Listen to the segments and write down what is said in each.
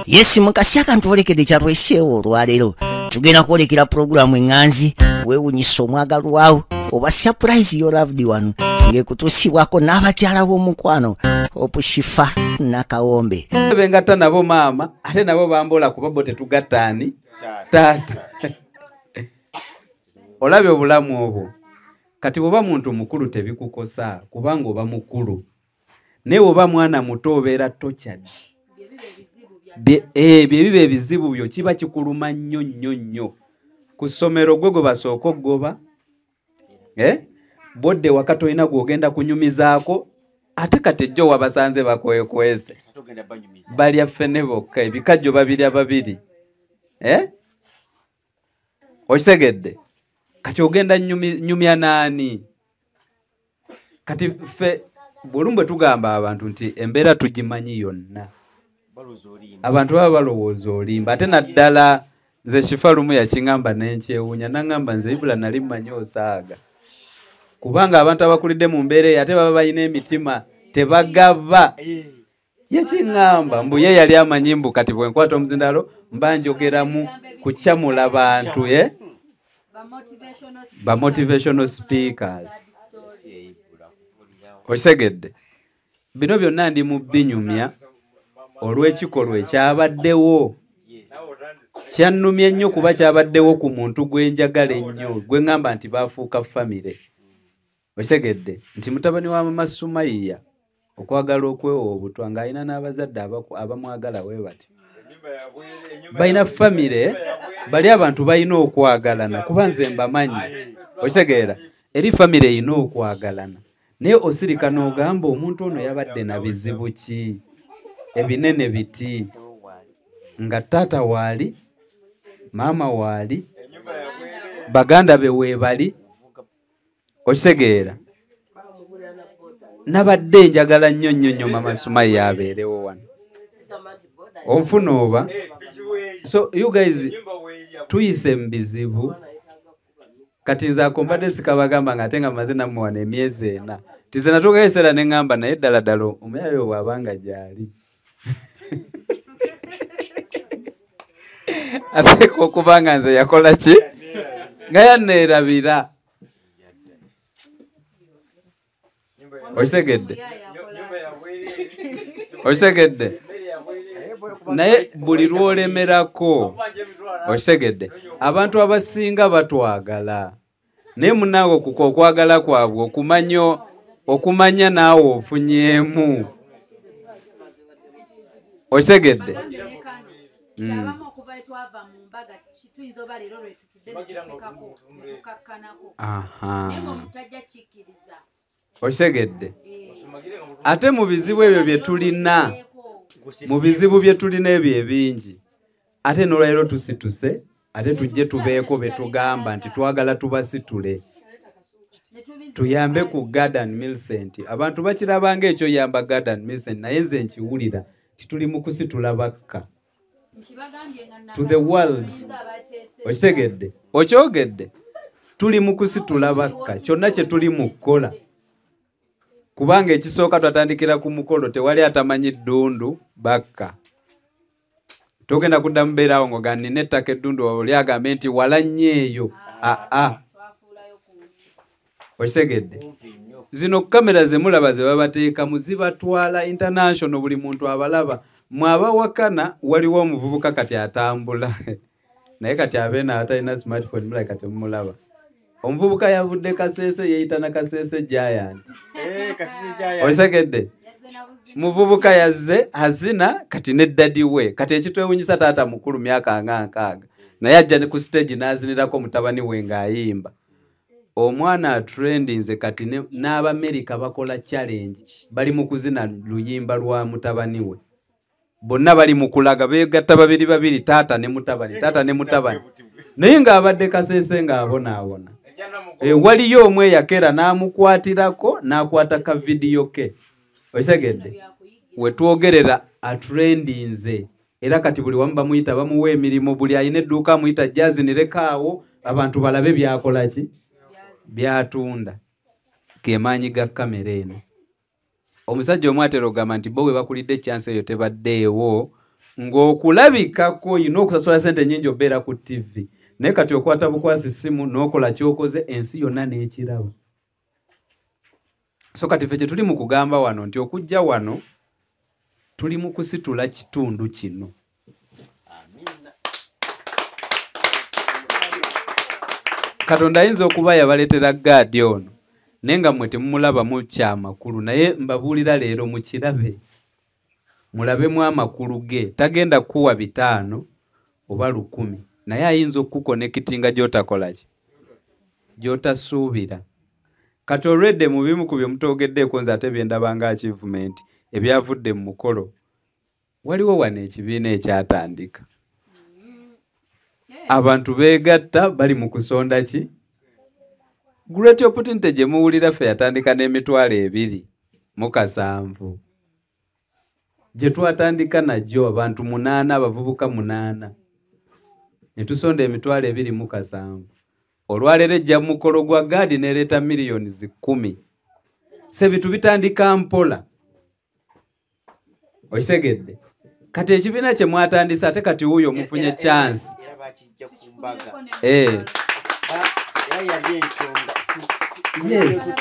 Yes mukasi akantuolekede kyatweseewo olwaleero tugenda kwolekera pulogulaamu eŋŋanzi weewunyisa omwagalwawo oba surprise your loved one ng'ekutuusibwako n'abakyala b'omukwano Opushifa Nakawombe. Bengatta nabo maama ate nabo bambola kuba bo tetugattaani taata. Olabye obulamu obwo kati bwoba muntu mukulu tebikukosa kubanga oba mukulu naye oba mwana muto obeera tokyadde bibe ebizibu byo kiba kikuluma nnyo nnyo nnyo. Ku ssomero gwe basooka oggoba bodde wakati olina gw'ogenda kunyumizaako ate kati ejjo wabasanze bakwekwese balya ffene bokka ebikajjo babirya babiri okisegedde kati ogenda nyumya naani? Kati ffe buli bwe tugamba abantu nti embeera tugimanyi yonna abantu baba balowooza olimba ate naddala nze Shifa lumu yakiŋŋamba n'enkyewuunya n'aŋŋamba nze ibula nali mmanyi osaaga kubanga abantu abakulidde mu mbeera eyo ate baba balina emitima tebagaba. Yakiŋŋamba mbu ye yali amanyi mbu kati bwe nkwata omuzindalo mba njogeramu kukyamula abantu ba motivational speakers. Okisegedde bino byonna ndi mu binyumya olw'ekikolwa ekyabaddewo kyannumye nnyo kuba kyabaddewo ku muntu gwe njagala ennyo gwe ŋŋamba nti baafuuka famire. Okisegedde nti mutabani wa mama Sumaiya okwagala okwewa obutwa ng'alina n'abazadde abamwagala bwe bati balina famire bali abantu balina okwagalana kuba nze mbamanyi. Okitegeera eri famire erina okwagalana naye osirika n'ogamba omuntu ono yabadde na bizibu ki ebinene biti nga taata waali maama waali baganda be weebali. Okitegeera nabadde njagala nnyo nnyo nnyo mama Sumaiya abeerewo wano onfuna oba. So you guys tuyise mu bizibu kati nze akombadde sikabagamba ng'ate nga maze nammwe wano emyezi 4 tize natugaesera ne ŋŋamba naye ddala ddala omuyayo bw'abanga gyali ate okubanga nze yakola ki nga yanneerabira. Okisegedde naye buli lwolemerako okisegedde abantu abasinga batwagala naye munaawe okwagala kwabwe okumanya naawe ofunyemu. Okisegedde okisegedde ate mu bizibu ebyo bye tulina mu bizibu bye tulina ebyo ebingi ate n'olwaliro tusituse ate tujje tubeeko be tugamba nti twagala tubasitule tuyambe ku Garden Millicent. Abantu bakirabanga ekyo yamba Garden Millicent naye nze nkiwulira tituli mu kusitula bakka to the world. Okisegedde okyogedde tuli mu kusitula bakka kyonna kye tuli mu kukola kubanga ekisooka twatandikira ku mukolo tewali atamanyi ddundu bakka togenda kuddamu beerawo ngo ganina ettaka eddundu oli agambe nti wala nnyo eyo okisegedde zino kamera ze mulaba ze babateekamu zibatwala international buli muntu abalaba mwabawakana waliwo omuvubuka kati atambula naye kati abeena atalina smartphone mulaba kati mumulaba omuvubuka yavudde Kasese yeeyita Kasese Giant. Okisegedde muvubuka yazze hazina kati ne daddy we kati ekitwewunyisa taata mukulu myaka 6 naye ajja ku stage n'azinirako mutabani we ng'ayimba. Omwana atrendinze kati n'Abamerika bakola challenge bali mu kuzina luyimba lwa mutabani we bonna bali mu kulaga beegatta babiri taata ne mutabani naye ng'abadde Kasese ng'abonaabona. Waliyo omwe yakera n'amukwatirako n'akwata ka video ke. Okisegedde we twogerera atrendinze era kati buli wamu bamuyita bamuwa emirimu buli ayina edduuka amuyita jazinireko abantu balabe byakola ki byatunda ge maanyi ga kamera eno. Omusajja omwatero gamba nti bo we bakulidde chance eyo tebaddeewo ng'okulabikako olina okusasula sente nnyingi obeera ku TV naye kati okwata bukwasi ssimu n'okola ky'okoze ensi yonna n'ekiraba. So kati ffe kye tuli mu kugamba wano nti okujja wano tuli mu kusitula kitundu kino. Katonda ayinza okuba yabaleetera gaadi ono naye nga mmwe temumulabamu kyamakulu, naye mbabuulira leero mukirabe, mulabemu amakulu ge. Tagenda kuwa 5 oba 10 naye ayinza okukukonekitinga gy'otakola ki, gy'otasuubira. Kati olwedde mu bimu ku bye mutogeddeeko nze ate bye ndaba nga achievement ebyavudde mu mukolo, waliwo wano ekibiina ekyatandika. Abantu beegatta bali mu kusonda ki? Great opportunity gye muwulira ffe yatandika n'emitwalo 207. Gye twatandika najjo abantu 8, abavubuka 8. Ne tusonda emitwalo 207. Olwaleero ejja mu mukolo gwa gaadi n'ereeta miliyoni 10. Se bitu bitandika mpola. Okitegedde? Kati ekibiina kye mwatandisa ate kati wuuyo mufunye chance. Yes.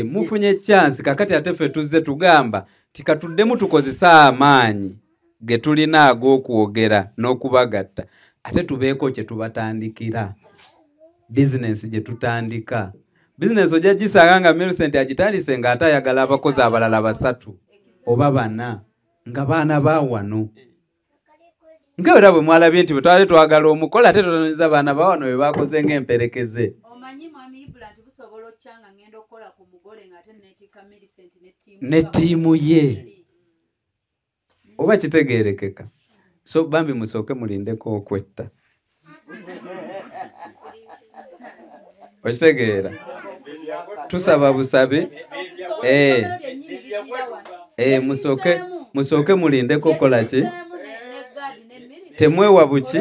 Mufunye chance kakati ate ffe tuzze tugamba tikatuddemu tukozesa amaanyi ge tulina ag'okwogera n'okubagatta ate tubeeko kye tubatandikira. Business gye tutandika. Business ojja gisanga nga Millicent agitandise nga ate ayagala abakozi abalala 3 oba 4 nga baana ba wano. Ngabera bwe mwalabye nti bwe twali twagala omukola ate tutoneza baana ba wano bwe bakoze ng'emperekeze. Omanyi mwami Iblant busobola okyanga ngendo okola ku mugole ng'ate neetika Millicent ne ttiimu ye. Oba kitegeerekeka. So bambi musooke mulindeko okwetta. Okitegeera? Tusaba busabe. Musooke mulindeko kola ki? Temwewa buki?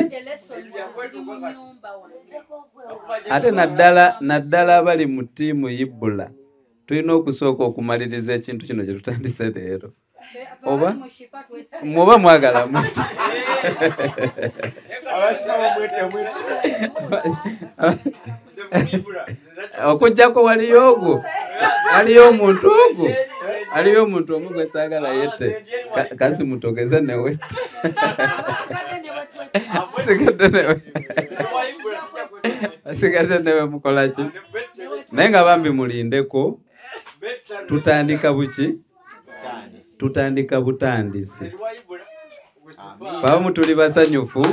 Ate naddala abali mu ttiimu Ibula tulina okusooka okumaliriza ekintu kino kye tutandise leero. Oba muba mwagala muti okujjako waliyo omuntu omu gwe saagala yette kasi mutogeze newe sigadde newe mukola ki naye nga bambi mulindeko tutandika buki tutandika butandisi. Abamu tuli basanyufu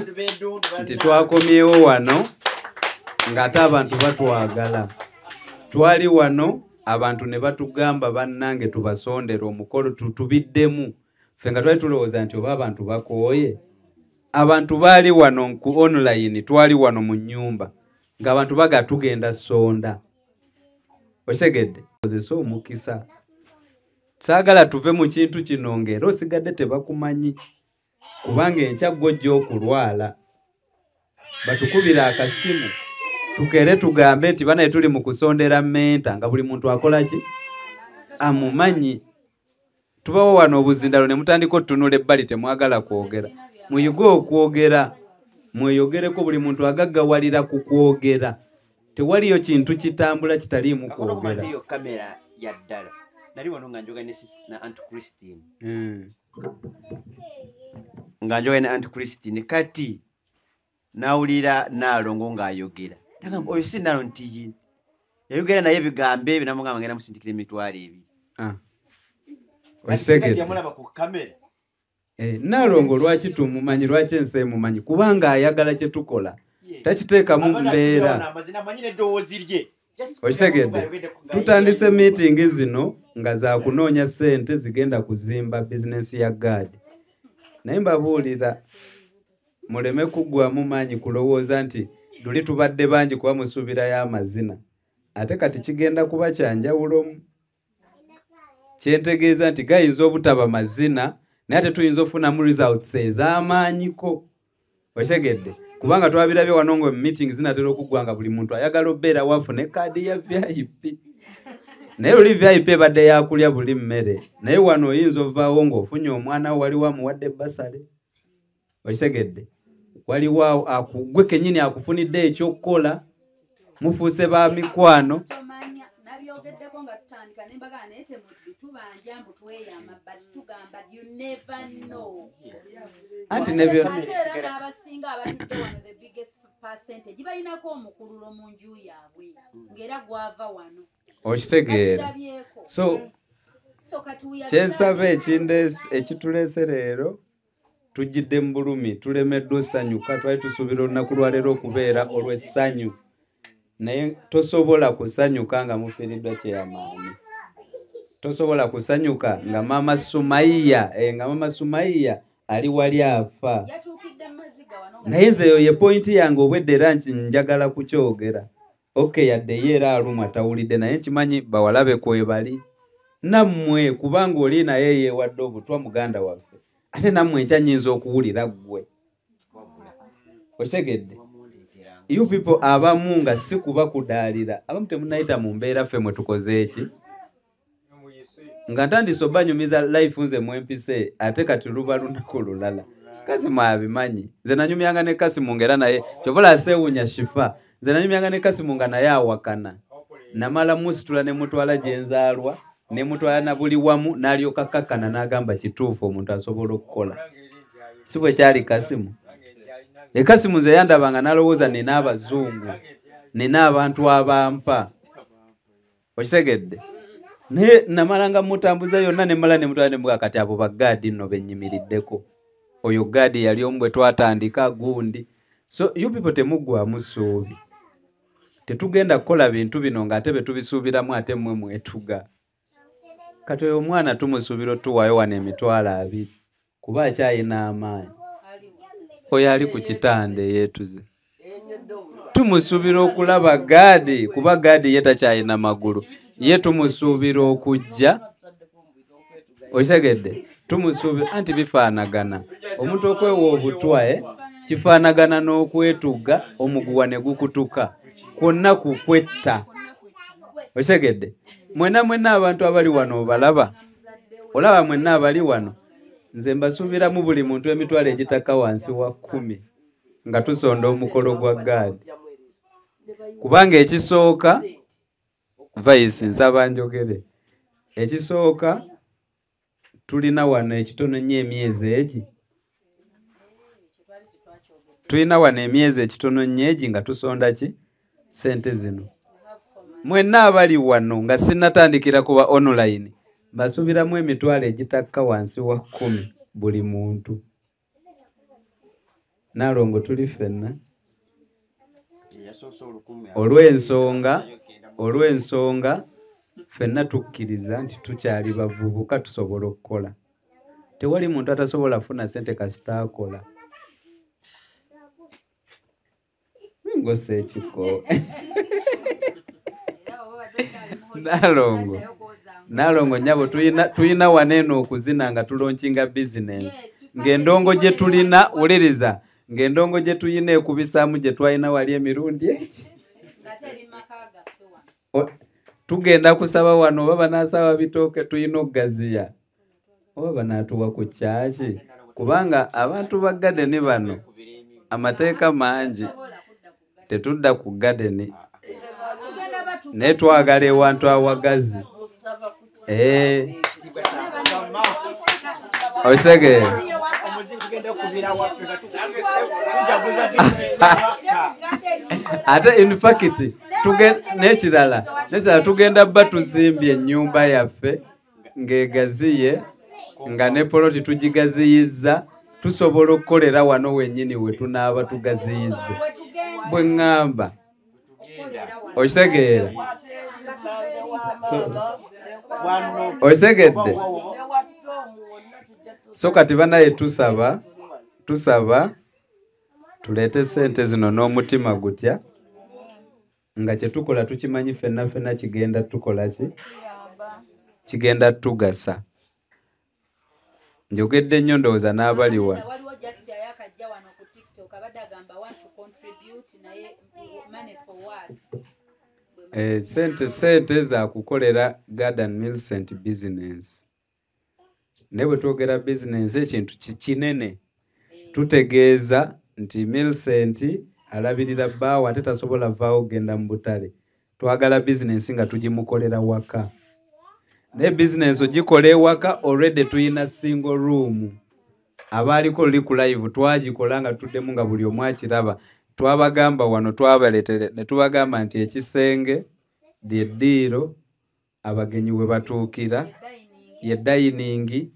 nti twakomyewo wano ng'ate abantu batwagala. Twali wano abantu ne batugamba bannange tubasondera omukolo tubiddemu. Ffe nga twali tulowooza nti oba abantu bakooye. Abantu baali wano ku online, twali wano mu nnyumba ng'abantu baga tugenda sonda. Okitegedde? Kozesa omukisa. Saagala tuve mu kintu kino ng'era osigadde tebakumanyi kubanga enkya gw'ojja okulwala. Batukubira akasimu tukere tugambe nti banaye tuli mu kusondera menta nga buli muntu akola ki? Amumanyi. Tubawo wano obuzindalo ne mutandika otutunula ebbali temwagala kwogera. Muyige okwogera. Mweyogereko buli muntu agaggawalira ku kwogera. Tewaliyo kintu kitambula kitaliimu kwogera. Nali wano nga njoga na Aunt Christine. Nga njoga na Aunt Christine kati nawulira Nalongo ng'ayogera. Nagamba oyo si Nalongo ntiji. Yayogera naye ebigambo ebyo namugamba ngenda musindikira emitwalo 2. Okitegedde? Yamulaba ku kamera. Nalongo lwaki tumumanyi lwaki ensi emumanyi kubanga ayagala kye tukola. Takiteekamu mbeera. Amanyi n'eddoboozi lye. Okitegedde? Tutandise meeting zino nga za kunoonya ssente zigenda kuzimba bizinesi ya gaadi. Naye mbabuulira muleme kuggwamu maanyi kulowooza nti luli tubadde bangi kuba musuubirayo amazina. Ate kati kigenda kuba kyanjawulomu. Kyentegeeza nti gayinza obutaba mazina naye ate tuyinza ofunamu results ez'amaanyiko. Okitegedde? Kubanga twabirabye wano ngo meeting zinatera okuggwanga buli muntu ayagala obeera wafune kaadi ya VIP. naye oli VIP badde yakulya buli mmere naye wano oyinza ovaawo ng'ofunye omwana wo waliwo amuwadde basale okitegedde waliwo gwe kennyini akufunidde ekyokukola mufuuse ba mikwano tomanya nabyogeddeko nga tutandika nembaga naye tubanja mbu tweyama but tugamba you never know anti nebyo ate era n'abasinga abatudde wano the biggest percentage balinako omukululo mu nju yaabwe ng'era gwava wano okitegeera so kyensaba ekituleese leero tujjidde mu bulumi tulemeddwa osanyuka twali tusuubira olunaku lwaleero okubeera olw'essanyu naye tosobola kusanyuka nga mufiiriddwa kyeyamaani tosobola kusanyuka nga maama Sumaiya ali wali afa naye nze eyo ye pointi yange obwedde era njagala kukyogera okay yadde ye era alumwa tawulidde naye nkimanyi bawalabe kwebali nammwe kubanga oli naye yeewadde obutwa muganda waffe ate nammwe nkya nnyinza okuwulira ggwe okitegedde you people abamu nga si kuba kudaalira abamu temunayita mu mbeera ffe mwe tukoze eki nga ntandise obanyumiza life nze mwempise ate kati luba lunaku lulala Kasimu abimanyi nze nanyumyanga ne Kasimu ngera naye kyovola aseewunya shifa nze nanyumyanga ne Kasimu nga naye awakana namala musitula ne mutwala gyenzaalwa ne mutwala na buli wamu n'alyoka kakkana n'agamba kituufu omuntu asobola okukola si bwe kyali Kasimu Kasimu nze yandabanga n'alowooza nina abazungu nina abantu abampa okitegedde naye namalanga mutambuza yonna nemala ne mutwala ne mbuga kati abo baggaadi nno bennyimiriddeko oyo gaadi yali omu bwe twatandika gundi so you people temuggwamu ssuubi tetugenda kukola bintu bino ng'ate be tubisuubiramu ate mmwe mwetuga kati oyo omwana tumusuubira otuwaayo wano emitwalo 2 kuba akyayina amaanyi oyo ali ku kitande yeetuze tumusuubira okulaba gaadi kuba gaadi ye takyayina magulu ye tumusuubira okujja okitegedde tumusuubira anti bifaanagana omuntu okwewa obutwa kifaanagana n'okwetuga omuguwa ne gukutuka kwonna kukwetta okitegedde mwenna abantu abali wano obalaba olaba mwenna abali wano nze mbasuubiramu buli muntu emitwalo egitaka wansi wa 10 nga tusonda omukolo gwa gaadi kubanga ekisooka vaisi nsaba njogere ekisooka tulina wano ekitono nnyo emyezi egi tulina wano emyezi ekitono nnyo egi nga tusonda ki sente zino mwenna abali wano nga sinnatandikira kuba online basuubiramu emitwalo egitakka wansi wa 10 buli muntu Nalongo tuli ffenna olw'ensonga ffenna tukkiriza nti tukyali bavubuka tusobola okukola tewali muntu atasobola funa sente kasitaakola ngose ekiko Nalongo nyabo tuyina waneeno okuzina nga tulonkinga bizinensi ng'endongo gye tulina uliriza ng'endongo gye tuyina ekubisaamu gye twalina wali emirundi eki tugenda kusaba wano oba banaasaba bitooke tuyina okugaziya oba banaatuwa ku kyaki kubanga abantu ba gadeni bano amateeka mangi tetudda ku gadeni naye twagala ewantu awagazi okisegeera ate in fact n'ekirala tugenda bba tuzimbye ennyumba yaffe ng'egaziye nga ne poloti tugigaziyizza tusobola okukolera wano wennyini we tunaaba tugaziyizza bwe ŋŋamba okitegeera okisegedde so kati banaye tusaba tuleete sente zino n'omutima gutya nga kye tukola tukimanyi ffenna kigenda tukola ki kigenda tugasa njogedde nnyo ndowooza n'abali wano sente za kukolera garden Millicent business. Ne bwe twogera business ekintu kinene tutegeeza nti Millicent alabirira bbaawo ate tasobola vaawo genda mu butale. Twagala business nga tugimukolera waka. Ne business ogikola ewaka already tuyina single room. Abaaliko luli ku live twagikola nga tuddemu nga buli omu akiraba. Twabagamba wano twabaleetere ne tubagamba nti ekisenge ly'eddiiro abagenyi we batuukira ye dining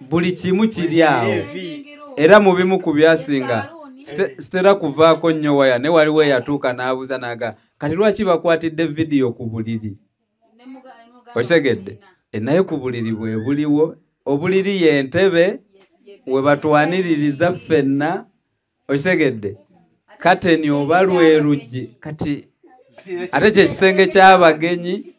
buli kimu kiri awo. Era mu bimu ku byasinga sitera kuvaako nnyo waya ne waliwo eyatuuka n'abuuza naga kati lwaki bakwatidde vidiyo ku buliri. Osegedde naye ku buliri bwe buliwo obuliri y'entebe we batwaniririza ffenna. Osegedde kateni oba lwe luggi kati ate kye kisenge ky'abagenyi.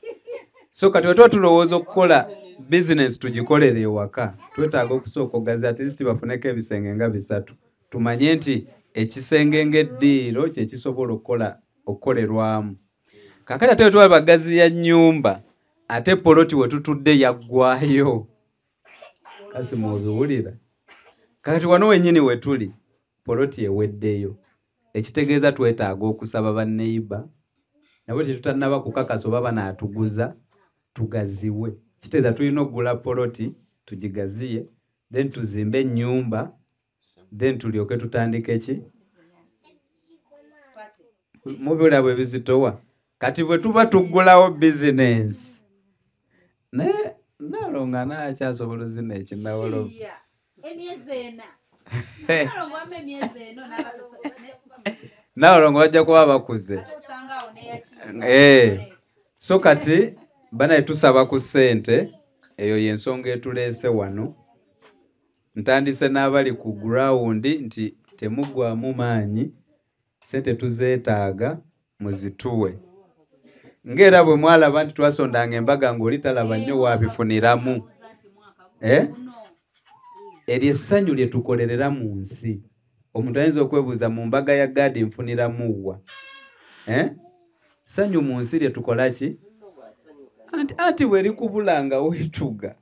So kati we tuba tulowooza okukola business tugikolere ewaka twetaaga okusooka ogazi at least bafuneko ebisenge nga 3 tumanye nti ekisenge ng'eddiiro kye kisobola okukolerwamu. Kakati ate we tuba bagazi ya nnyumba ate poloti we tutudde yaggwayo. Kasi mubiwulira kakati wano wennyini we tuli poloti eweddeyo. Ekitegeeza twetaaga okusaba banneiba nabo tetutannaba kukakasa oba banaatuguza tugaziwe. Kitegeeza tulina okugula poloti tugigaziye then tuzimbe ennyumba then tulyoke tutandike ki mubiwulira bwe bizitowa. Kati bwe tuba tuggulawo business Nalonga nakyasobola zina ekinawolo Nalonga bajja kuba bakuze. So kati bana tusaba ku ssente eyo y'ensonga etuleese wano. Ntandise n'abali ku ground nti temuggwamu maanyi ssente tuzeetaaga muzituwe. Ng'era bwe mwalaba nti twasondanga embaga ng'oli talaba nnyo waabifuniramu. Eryo essanyu lye tukolerera mu nsi. Omuntu ayinza okwebuuza mu mbaga ya gadi nfuniramu wa? Ssanyu mu nsi lye tukola ki? Anti bwe likubulanga weetuga.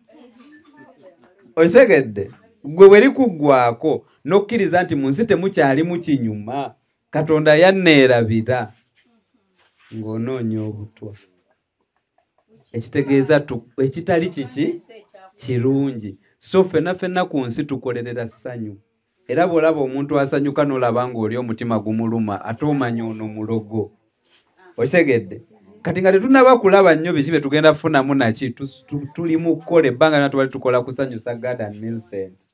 Osegedde gwe bwe likuggwako n'okkiriza nti mu nsi temukyalimu kinyuma Katonda yanneerabira ng'onoonya obutwa. Ekitegeeza ekitali kiki kirungi. So ffenna ku nsi tukolerera ssanyu. Era bw'olaba omuntu asanyuka n'olaba ng'oli omutima gumuluma ate omanya ono mulogo. Osegedde kati nga tetunaba kulaba nnyo biki bye tugenda kufunamu naki tuli mu kukola ebbanga na tubali tukola kusanyusa Garden Millicent.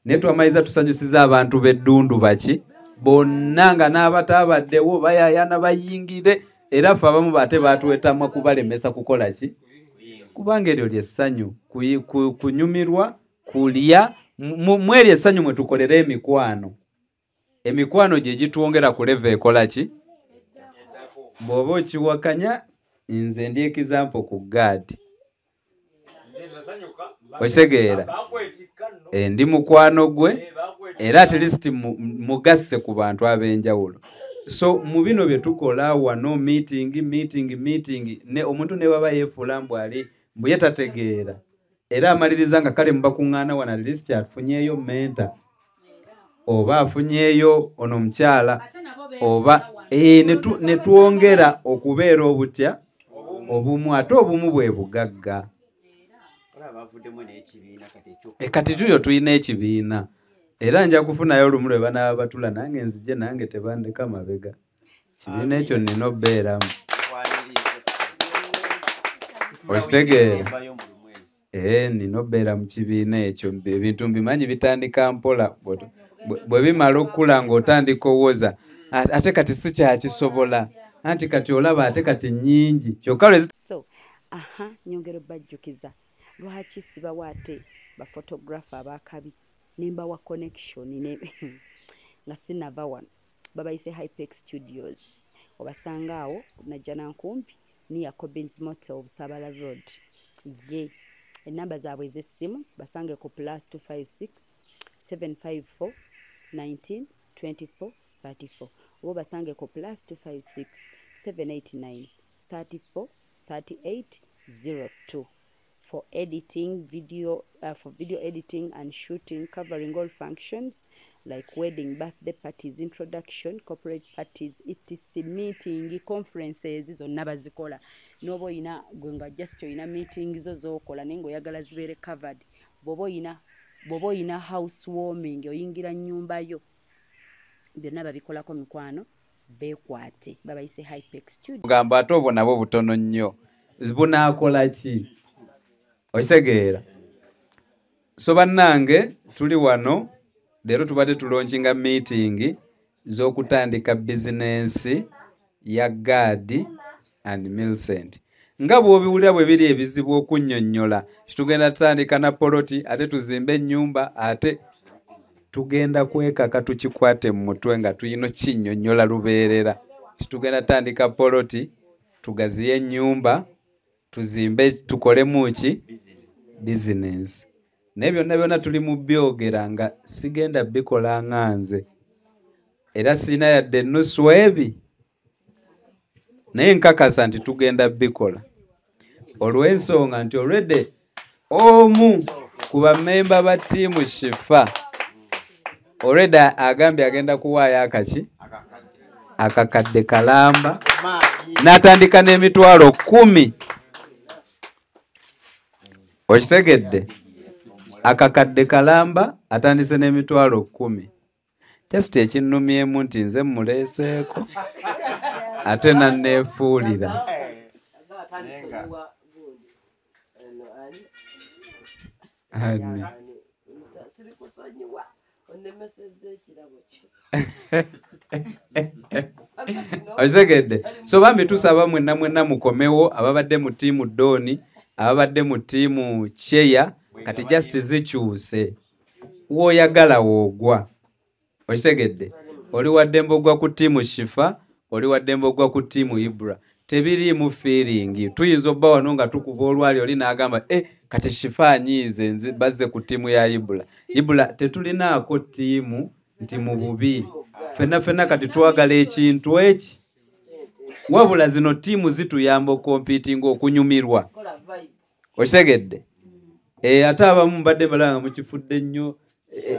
Ne twamaliza tusanyusiza abantu b'eddundu baki bonna nga n'abatabaddewo bayaayana bayingire era ffe abamu bate baatuwetamwa kubalemesa kukola ki kubanga eryo lyessanyu kunyumirwa kulya mu eryo essanyu mwe tukolera emikwano gye gitwongera ku leva ekola ki bw'oba okiwakanya nze ndi example ku gaadi osegeera ndi mukwano gwe era at least mugasse ku bantu ab'enjawulo. So mu bino bye tukola wano meeting ne omuntu ne baba yeefuula mbu ye tategeera era amaliriza nga kale mubakuŋŋaana wano at least afunyeeyo menta oba afunyeeyo ono mukyala oba ne twongera okubeera obutya obumu ate obumu bwe bugagga. Kati tuyo tulina ekibiina era nja kufunayo olumu lwe banaaba batula nange nzije nange tebandeka mabega. Kibiina ekyo nina obbeeramu. Okitegeera? Nina obbeera mu kibiina ekyo ebintu mbimanyi bitandika mpola bwe bimala okukula ng'otandika owoza ate kati si kyakisobola anti kati olaba ate kati nnyingi kyokka lwe nyongera bajjukiza lwaki sibawo ate bafotographer abakabi nemba wa connection nga sinava wano babayise Hypex Studios obasanga awo najja nankumpi niya Cobbins Motel Busabala Road ye enamba zaabwe ez'essimu basange ku +256 754 19 24 34 oba basangeko +256 789 34 38 02 for editing video for video editing and shooting, covering all functions like wedding, birthday parties, introduction, corporate parties, etc, meeting, conferences zonna bazikola. Nobo ina gwenga just ina meetings zo zokola nengo yagala zibere covered. Bobo ina housewarming oyingira nyumba yo byonna babikolako mikwano bekwate babayise Hypex Studio gamba ate obwo nabo butono nnyo bunaakola ki okisegeera. So bannange tuli wano leero tubadde tulaunchinga meeting z'okutandika bizinensi ya Gadi and Millicent. Nga bw'obiwulira bwe biri ebizibu okunnyonnyola, tugenda tutandika na poloti ate tuzimbe ennyumba ate tugenda kwekaka tukikwate mu mutwe nga tuyino kinnyonnyola lubeerera. Tugenda tutandika poloti tugaziye ennyumba tuzimbe tukolemu ki business. Nebyo byonna tuli mu byogera nga sigenda bikola nga nze era sina yadde ennusu ebi naye nkakasa nti tugenda bikola olw'ensonga nti already omu ku bammemba ba ttiimu Shifa already agambye agenda kuwaayo akakadde kalamba n'atandika n'emitwalo 10. Okitegedde? Akakadde kalamba atandise n'emitwalo 10. Just ekinnumyemu nti nze muleeseeko ate nanneefuulira. Okitegedde? So bambi tusaba mwenna mukomewo ababadde mu ttiimu Doni, ababadde mu ttiimu Cheya, kati just zikyuse. W'oyagala woogwa. Okitegedde? Oli wadde mbogwa ku ttiimu Shifa, oli wadde mbogwa ku ttiimu Ibra. Tebiriimu feeling. Tuyinza obba wano nga tukuba olwali oli n'agamba kati Shifa anyiize nze bazze ku ttiimu ya Ibra. Ibra tetulinaako ttiimu nti mu bubi. Fenna kati twagala ekintu eki. Wabula zino ttiimu zituyamba okompitinga okunyumirwa. Okitegedde? Ate abamu mbadde balanga mukifudde nnyo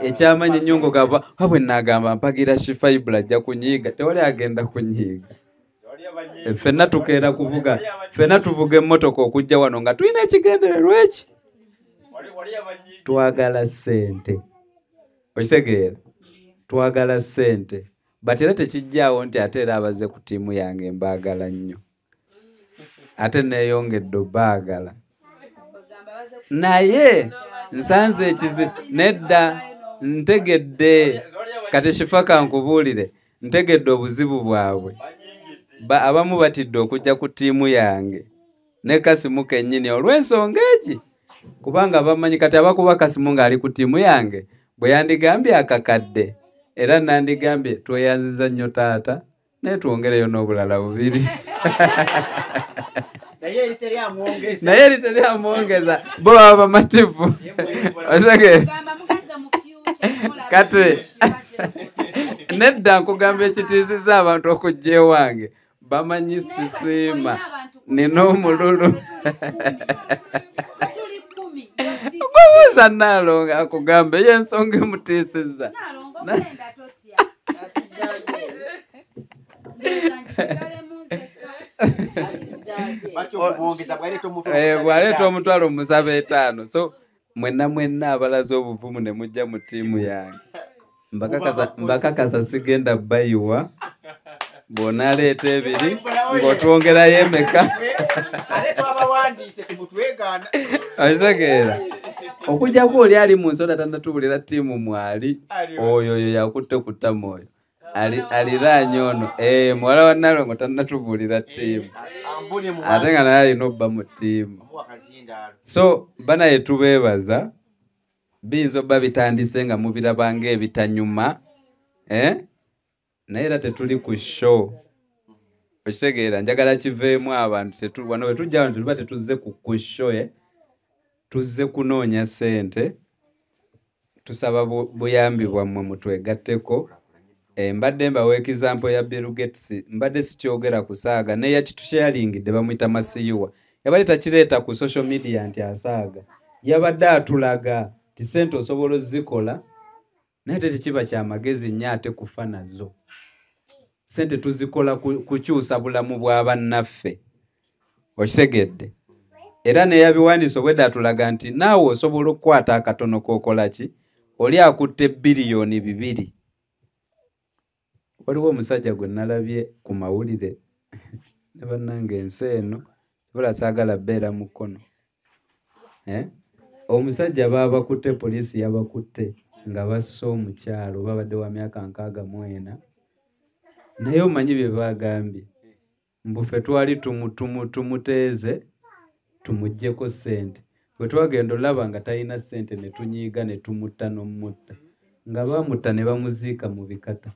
ekyamanyi nnyo ngo gaba bwe nagamba mpagira Shifa Ibra ajja kunyiiga tewali agenda kunyiiga. Fenna tukeera kuvuga, fenna tuvuga emmotoka okujja wano nga tulina ekigendererwa eki. Twagala ssente. Okitegeera? Twagala ssente. But era tekijjaawo nti ate era abaze ku ttiimu yange mbaagala nnyo. Ate neeyongedde obbaagala. Naye nsanze ekizibu nedda ntegedde kati Shifa kankubuulire ntegedde obuzibu bwabwe. Abamu batidde okujja ku ttiimu yange ne Kasimu kennyini olw'ensonga egi kubanga bamanyi kati abakuba Kasimu ng'ali ku ttiimu yange bwe yandigambye akakadde era nandigambye tweyanziza nnyo taata naye twongereyo n'obulala bubiri. Naye eri teri amwongeza bo baba bamativu. Kati nedda nkugamba ekitiisiza abantu okujja ewange bamanyi sisiima nina omululu. Okubuuza Naalongo akugamba y'ensonga emutiisiza. Bwaleeta omutwalo musaba 5. So mwenna abalaze obuvumu ne mujja mu ttiimu yange mbakakasa sigenda bayiwa bw'onaaleeta 2 ng'otwongerayo emeka. Okitegeera? Okujjako oli ali mu nsonda tannatubulira ttiimu mwali oyo yakutte ku ttamu oyo aliraanye ono muwala wa Naalongo tannatubuulira ttiimu ate nga naye alina obba mu ttiimu. So banaye tubeebaza biyinza obba bitandise nga mubirabanga ebitanyuma naye era tetuli ku show. Okitegeera? Njagala kiveemu abantu wano bwe tujja wano tuliba tetuzze ku show tuzze kunoonya ssente tusaba buyambi bwammwe mutwegatteko mbadde mbawa example ya Bill Gates mbadde sikyogera kusaaga neya kitusharingidde bamuyita Masiyuwa yabadde takireeta ku social media nti asaaga yabadde atulaga ti sente osobola ozikola naye tekiba kya magezi nnyo ate kufa nazo sente tuzikola kukyusa bulamu bwa bannaffe okisegedde era neyabiwandiisa obwedde atulaga nti naawe osobola okukwata akatono k'okola ki oli akutte biliyoni 2 waliwo omusajja gwe nalabye ku mawulire ne bannange ensi eno bula saagala bbeera mu kkono omusajja baabakutte poliisi yabakutte nga bassa omukyalo babadde wa myaka 64 naye omanyi bye baagambye mbufe twali tumuteeze tumuggyeko ssente bwe twagenda olaba nga talina ssente ne tunyiiga ne tumutta n'omutta nga baamutta ne bamuziika mu bikata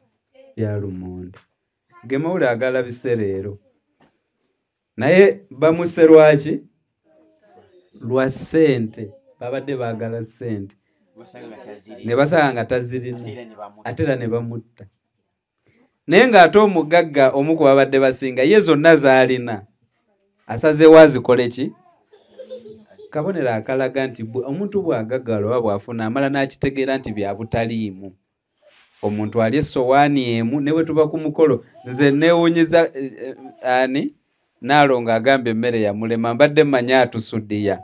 bya lumonde ge mawule agalabise leero naye bamuse lwaki lwa ssente babadde baagala ssente ne basanga nga tazirina ate era ne bamutta naye ng'ate omugagga omu ku babadde basinga ye zonna zaalina asazeewo azikole ki kabonero akalaga nti omuntu bw'agaggala oba bw'afuna amala n'akitegeera nti bya butaliimu omuntu ali essowaani emu ne bwe tuba ku mukolo nze neewunyiza ani Naalongo agamba emmere yamulema mbadde mmanyi atusudiya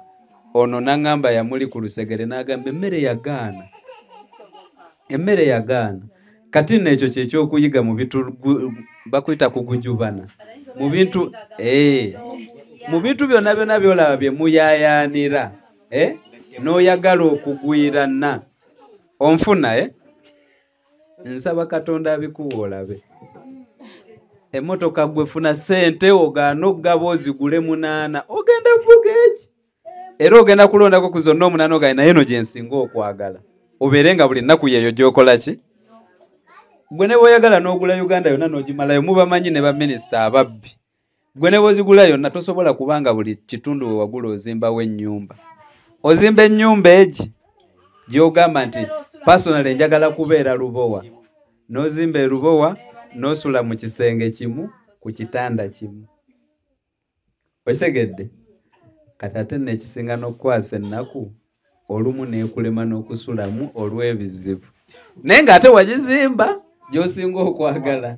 ono n'aŋŋamba yamuli ku lusegere n'agamba emmere yagaana kati n'ekyo kyekyokuyiga mu bintu bakuyita kugujubana mu bintu mu bintu byonna byonna byolaba bye muyaayaanira n'oyagala okugwirana onfuna nsaba Katonda abikuwa olabe emmotoka gwefuna ssente ogaana okugaba ozigule 8 ogenda vuga eki era ogenda kulondako ku zonna 8 ogaye naye eno gye nsinga okwagala obeere nga buli nnaku yeeyo gy'okola ki gwe ne bw'oyagala n'ogula Uganda yonna n'ogimalayo mubamanyi ne baminisita ababbi gwe ne bw'ozigula yonna tosobola kubanga buli kitundu we wagula ozimbawo ennyumba ozimba ennyumba egi gy'ogamba nti personally njagala kubeera Lubowa n'ozimba e Lubowa n'osula mu kisenge kimu ku kitanda kimu osegedde kati ate n'ekisinga n'okukwasa ennaku olumu n'ekulema n'okusulamu olw'ebizibu naye ng'ate wagizimba gy'osinga okwagala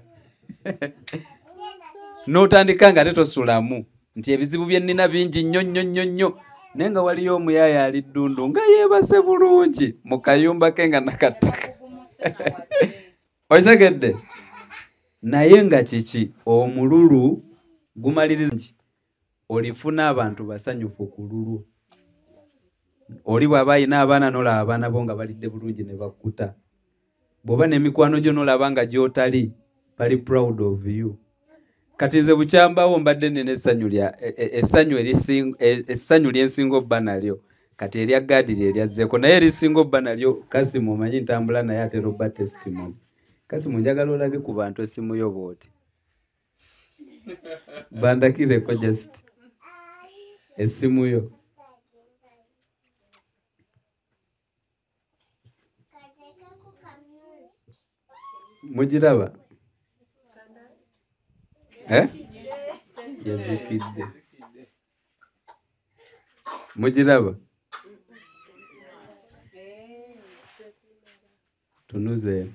n'otandika nga ate tosulamu nti ebizibu bye nnina bingi nnyo naye nga waliyo omuyaaya ali ddundu nga yeebase bulungi mu kayumba ke nga nakattaka osegedde naye nga kiki omululu gumaliriza nti olifuna abantu basanyufu ku lulwo oli bw'aba ayina abaana n'olaba abaana bo nga balidde bulungi ne bakkuta bw'oba n'emikwano gyo n'olaba nga gy'otali bali proud of you kati nze bukyambawo mbadde nina essanyu lyensinga obba nalyo kati erya gaadi lyeryazeeko naye erisinga obba nalyo Kasimu omanyi ntambula naye ate Robert testimony Kasimu njagala olage ku bantu essimu yo bw'oti bandakireko just essimu yo mugiraba yazikidde mugiraba tunuze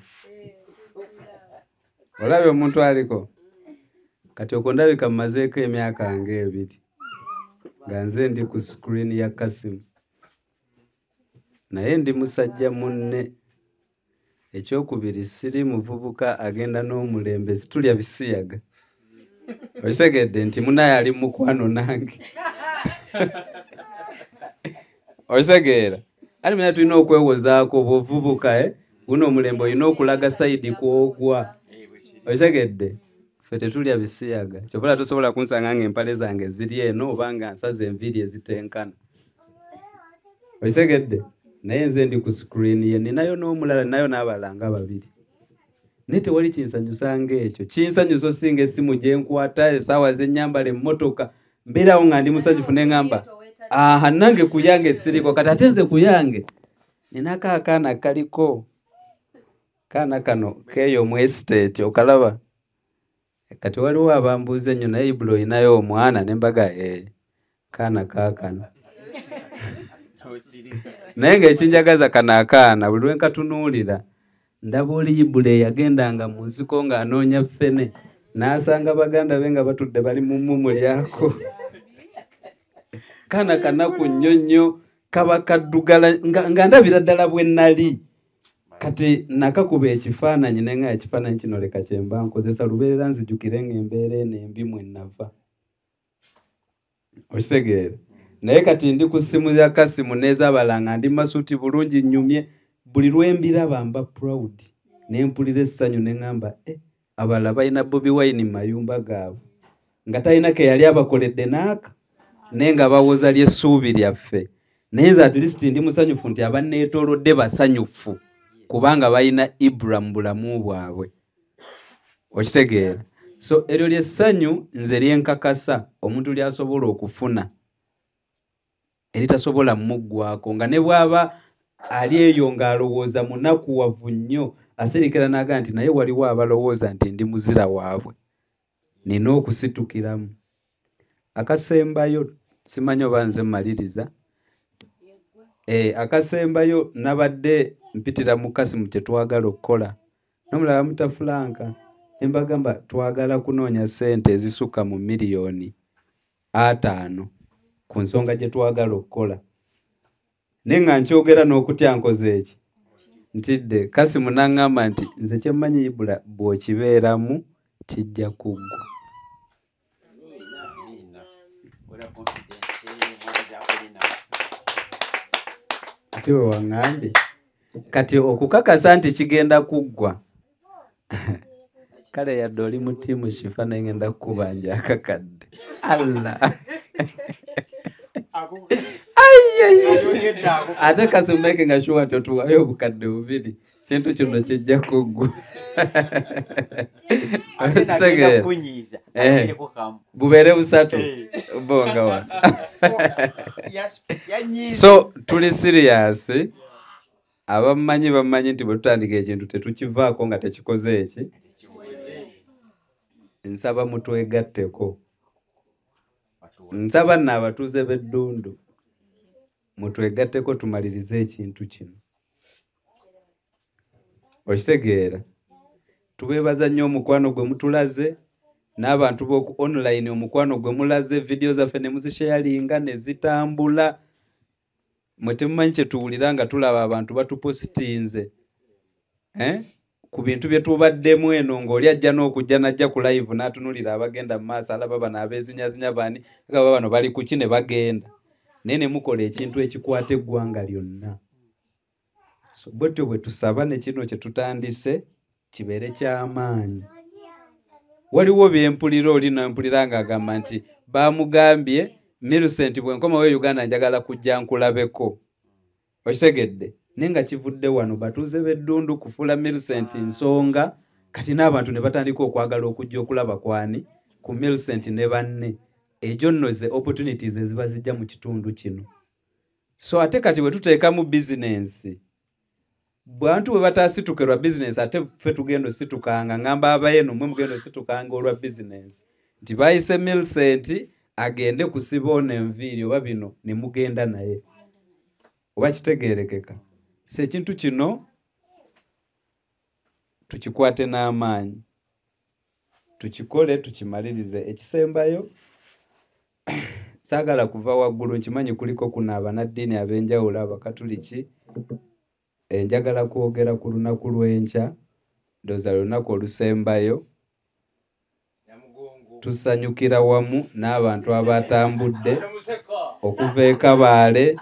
olabye omuntu aliko kati okwo ndabika mmazeeko emyaka nga 2 nga nze ndi ku screen ya Kasimu naye ndi musajja munne ekyokubiri siri muvubuka agenda n'omulembe situlya bisiyaga osegedde nti munaye ali mukwano nange osegeera ali manya tulina okwewozaako bwovubuka guno omulembe olina okulaga sayidi kwogwa osegedde ffe tetulya bisiyaga kyobala tosobola kunsanga nga empale zange ziri eno oba nga nsaza enviiri ezitenkana osegedde naye nze ndi ku screen ye ninayo n'omulala nayo n'abalala nga 2 naye tewali kinsanyusa ng'ekyo kinsanyusa osinga essimu gye nkwata essaawa z'ennyambala emmotoka mbeerawo nga ndi musanyufu ne ŋŋamba nange ku yange siriko kati ate nze ku yange ninako akaana kaliko kaana kano keeyo mu estate okalaba kati waliwo abambuuza ennyo naye Ibula oyinayo omwana ne mbaga kaana kaakano naye ng'ekinjagaza kano akaana buli lwe nkatunuulira ndaba oli Ibula eyagendanga mu nsiko ng'anoonya ffene n'asanga baganda be nga batudde bali mu mmumu lyako kaana kanaku nnyo nnyo kaba kaddugala nga ndabira ddala bwe nnali kati nakakuba ekifaananyi naye nga ekifaananyi kino leka kye mba nkozesa lubeerera nzijukire ng'embeera eno embi mwe nnava okitegeera naye kati ndi ku ssimu ya Kasimu n'ezabala nga ndi masuuti bulungi nnyumye buli lwe mbiraba mba proud ne mpulira essanyu ne ŋŋamba abalala balina Bobi Wine mu mayumba gaabwe nga talina ke yali abakoledde n'aka naye nga bawoza ly'essuubi lyaffe naye nze at least ndi musanyufu nti abanneetoolodde basanyufu kubanga balina Ibula mu bulamu bwabwe okitegeera so eryo ly'essanyu nze lyenkakasa omuntu ly'asobola okufuna eritasobola mmuggwako nga ne bw'aba ali eyo ng'alowooza munakuwavu nnyo aserikira n'aga nti naye waliwo abalowooza nti ndi muzira waabwe nina okusitukiramu akasembayo simanyi oba nze mmaliriza akasembayo nabadde mpitira mu Kasimu kye twagala okukola n'omulala mutafulanka embagamba twagala kunoonya ssente ezisukka mu miliyoni 5 ku nsonga gye twagala okukola naye nga nkyogera n'okutya nkoze eki ntidde Kasimu n'aŋŋamba nti nze kyemmanyi Ibula bw'okibeeramu kijja kuggwa si we waŋŋambye kati okukakasa nti kigenda kuggwa kale yadde oli mu ttiimu kifa naye ngenda kukubanja akakadde Allah ate Kasimu making sure nti otuwayo obukadde 2 kintu kino kijja kuggwa bubeere 3 bonga wa so tuli serious abamanyi bamanyi nti bwe tutandika ekintu tetukivaako nga tekikoze eki nsaba mutwegatteko nsaba nno abatuuze b'Eddundu mutwegatteko tumalirize ekintu kino okitegeera tubeebaza nnyo omukwano gwe mutulaze n'abantu b'oku online omukwano gwe mulaze vidiyo zaffe ne muzisharinga ne zitambula mwe temumanyi kye tuwulira nga tulaba abantu batupositinze ku bintu bye tubaddemu eno ng'oli ajja n'okujja najja ku live n'atunulira abagenda mu maaso alaba bano abeezinyazinya bani agaba bano bali ku ki ne bagenda naye ne mukola ekintu ekikwata eggwanga lyonna so bwetyo bwe tusaba ne kino kye tutandise kibeere ky'amaanyi waliwo byempulira oli nampulira ng'agamba nti baamugambye Millicent bwe nkomawo Uganda njagala kujja nkulabeko okitegedde naye nga kivudde wano batuuze b'Eddundu kufuula Millicent nsonga kati n'abantu ne batandika okwagala okujja okulaba kwani ku Millicent ne banne egyo nno ze opportunities eziba zijja mu kitundu kino so ate kati bwe tuteekamu bizinensi bantu bwe bataasitukirwa bizinensi ate ffe tugenda ositukanga ngamba abayeno mwe mugenda ositukanga olwa bizinensi nti bayise Millicent agende kusiba ono enviiri oba bino ne mugenda naye oba kitegeerekeka so ekintu kino tukikwate n'amaanyi tukikole tukimalirize ekisembayo saagala kuva waggulu nkimanyi kuliko kuno abanaddiini ab'enjawulo abakatuliki njagala kwogera ku lunaku lw'enkya ndowooza lunaku olusembayo tusanyukira wamu n'abantu abatambudde okuva e Kabaale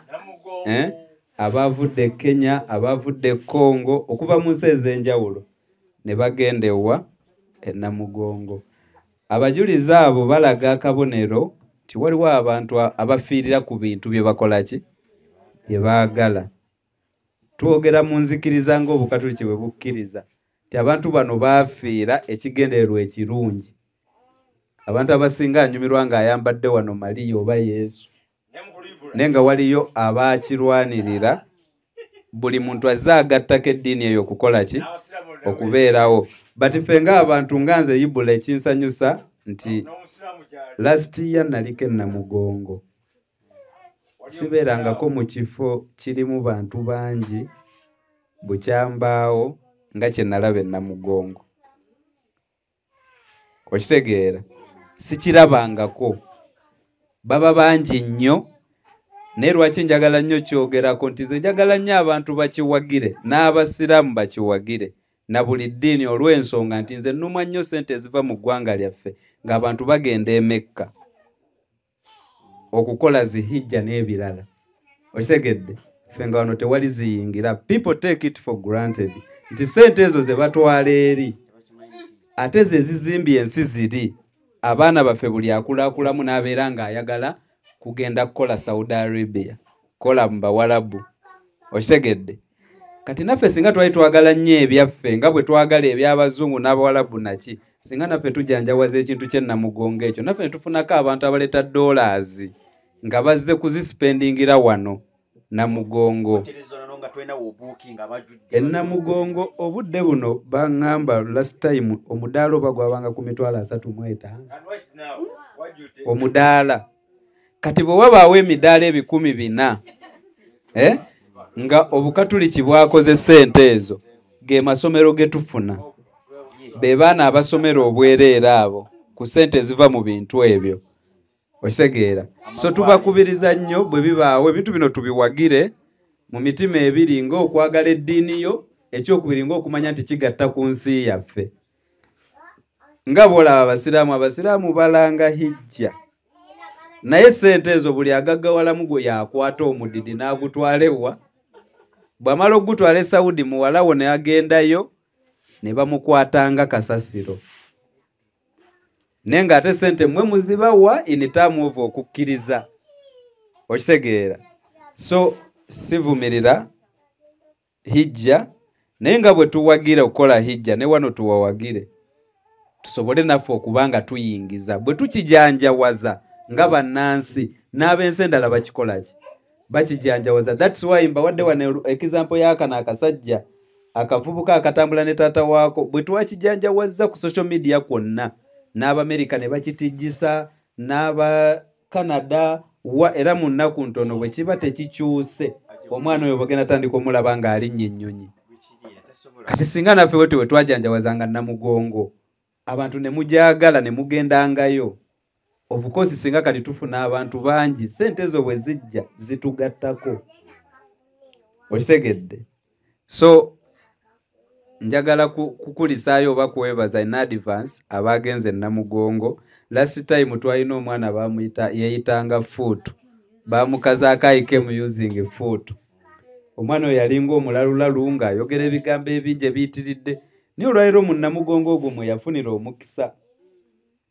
abavudde Kenya abavudde Congo okuva mu nsi ez'enjawulo ne bagenda ewa e Namugongo abajulizi abo balaga akabonero nti waliwo abantu abafiirira ku bintu bye bakola ki bye baagala twogera mu nzikiriza ng'Obukatuliki bwe bukkiriza nti abantu bano baafiira ekigendererwa ekirungi abantu abasinga anyumirwa ng'ayambadde wano Maliya oba Yesu naye nga waliyo abaakirwanirira buli muntu azze agattako eddiini eyo okukola ki okubeerawo but ffe ng'abantu nga nze Ibula ekinsanyusa nti last year naliko Namugongo sibeerangako mu kifo kirimu bantu bangi bukyambaawo nga kye nalaba Namugongo okitegeera sikirabangako baba bangi nnyo naye lwaki njagala nnyo kyogerako nti nze njagala nnyo abantu bakiwagire n'abasiraamu bakiwagire na buli ddiini olw'ensonga nti nze nnumwa nnyo ssente eziva mu ggwanga lyaffe ng'abantu bagenda e Mecca okukola zihijja n'ebirala okitegedde ffe nga wano tewali ziyingira people take it for granted nti ssente ezo ze batwala eri ate ze zizimbye ensi ziri abaana baffe buli akulaakulamu n'abeera ng'ayagala kugenda kukola Saudi Arabia kola mu Bawarabu okitegedde kati naffe singa twali twagala nnyo ebyaffe nga bwe twagala eby'Abazungu n'Abawarabu naki singa naffe tujanjawaza ekintu kye Namugongo ekyo naffe ne tufunako abantu abaleeta dollars nga bazze kuzisipendingira wano Namugongo Namugongo obudde buno baŋŋamba last time omudaala oba gwabanga ku mitwalo 35 omudaala kati bwe wabaawo emidaala 400 nga Obukatuliki bwakoze ssente ezo ge masomero ge tufuna be baana abasomera obwereere abo ku ssente eziva mu bintu ebyo okitegeera so tubakubiriza nnyo bwe bibaawo ebintu bino tubiwagire mu mitima ebiri ng'okwagala eddiini yo ekyokubiri ng'okumanya nti kigatta ku nsi yaffe nga bw'olaba abasiraamu balanga hijja naye ssente ezo buli agaggawalamu gwe yakwata omudidi n'agutwala ewa bw'amala okugutwala e Saudi muwalawo ne agendayo ne bamukwatanga kasasiro naye ng'ate ssente mmwe muzibawa in term of okukkiriza okitegeera so sivumirira hijja naye nga bwe tuwagire okukola hijja ne wano tuwawagire tusobole naffe okuba nga tuyingiza bwe tukijanjawaza nga bannansi n'ab'ensi endala bakikola ki bakijanjawaza that's why mbawadde wano example y'akano akasajja akavubuka akatambula ne taata waako bwe twakijanjawaza ku social media kwonna n'Abamerika ne bakitijjisa n'aba Canada era mu nnaku ntono bwe kiba tekikyuse omwana oyo bagenda tandika omulaba ng'alinnye ennyonyi kati singa naffe bwe we twajanjawazanga Namugongo abantu ne mujagala ne mugendangayo of course singa kati tufuna abantu bangi ssente ezo bwe zijja zitugattako okitegedde so njagala kukulisaayo oba kuwebaza in advance abagenze Namugongo last time twalina omwana bamuyita yeyitanga Fuutu bamukazaako ayike using Fuutu omwana oyo yalinga omulalulalu ng'ayogera ebigambo ebingi ebiyitiridde naye olwaliro mu Namugongo ogwo mwe yafunira omukisa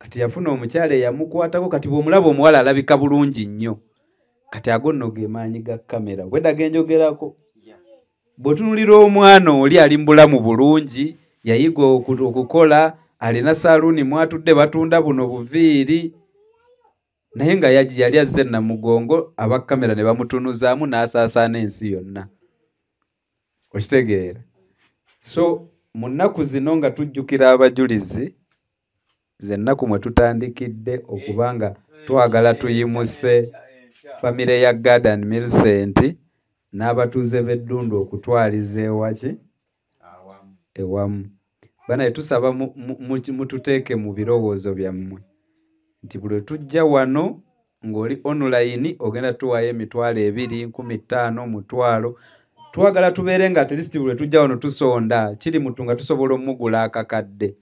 kati yafuna omukyala eyamukwatako kati bw'omulaba omuwala alabika bulungi nnyo kati ago nno ge maanyi ga kamera weddaga enjogerako bw'otunulira omwana oli ali mu bulamu bulungi yayiga okukola alina saluuni mwatudde batunda buno buviiri naye nga yali azze Namugongo abakamera ne bamutunuzaamu n'asaasaana ensi yonna okitegeera so mu nnaku zino nga tujjukira abajulizi ze nnaku mwe tutandikidde okuba nga twagala tuyimuse famire ya Garden Millicent n'abatuuze b'eddundu okutwaliza ewaki ewamu bana tusaba mututeeke mu birowoozo byammwe nti buli tujja wano ng'oli online ogenda tuwaayo emitwalo 2, 15, mutwalo twagala tubeere nga at least buli tujja wano tusonda kiri mutu nga tusobola omugula akakadde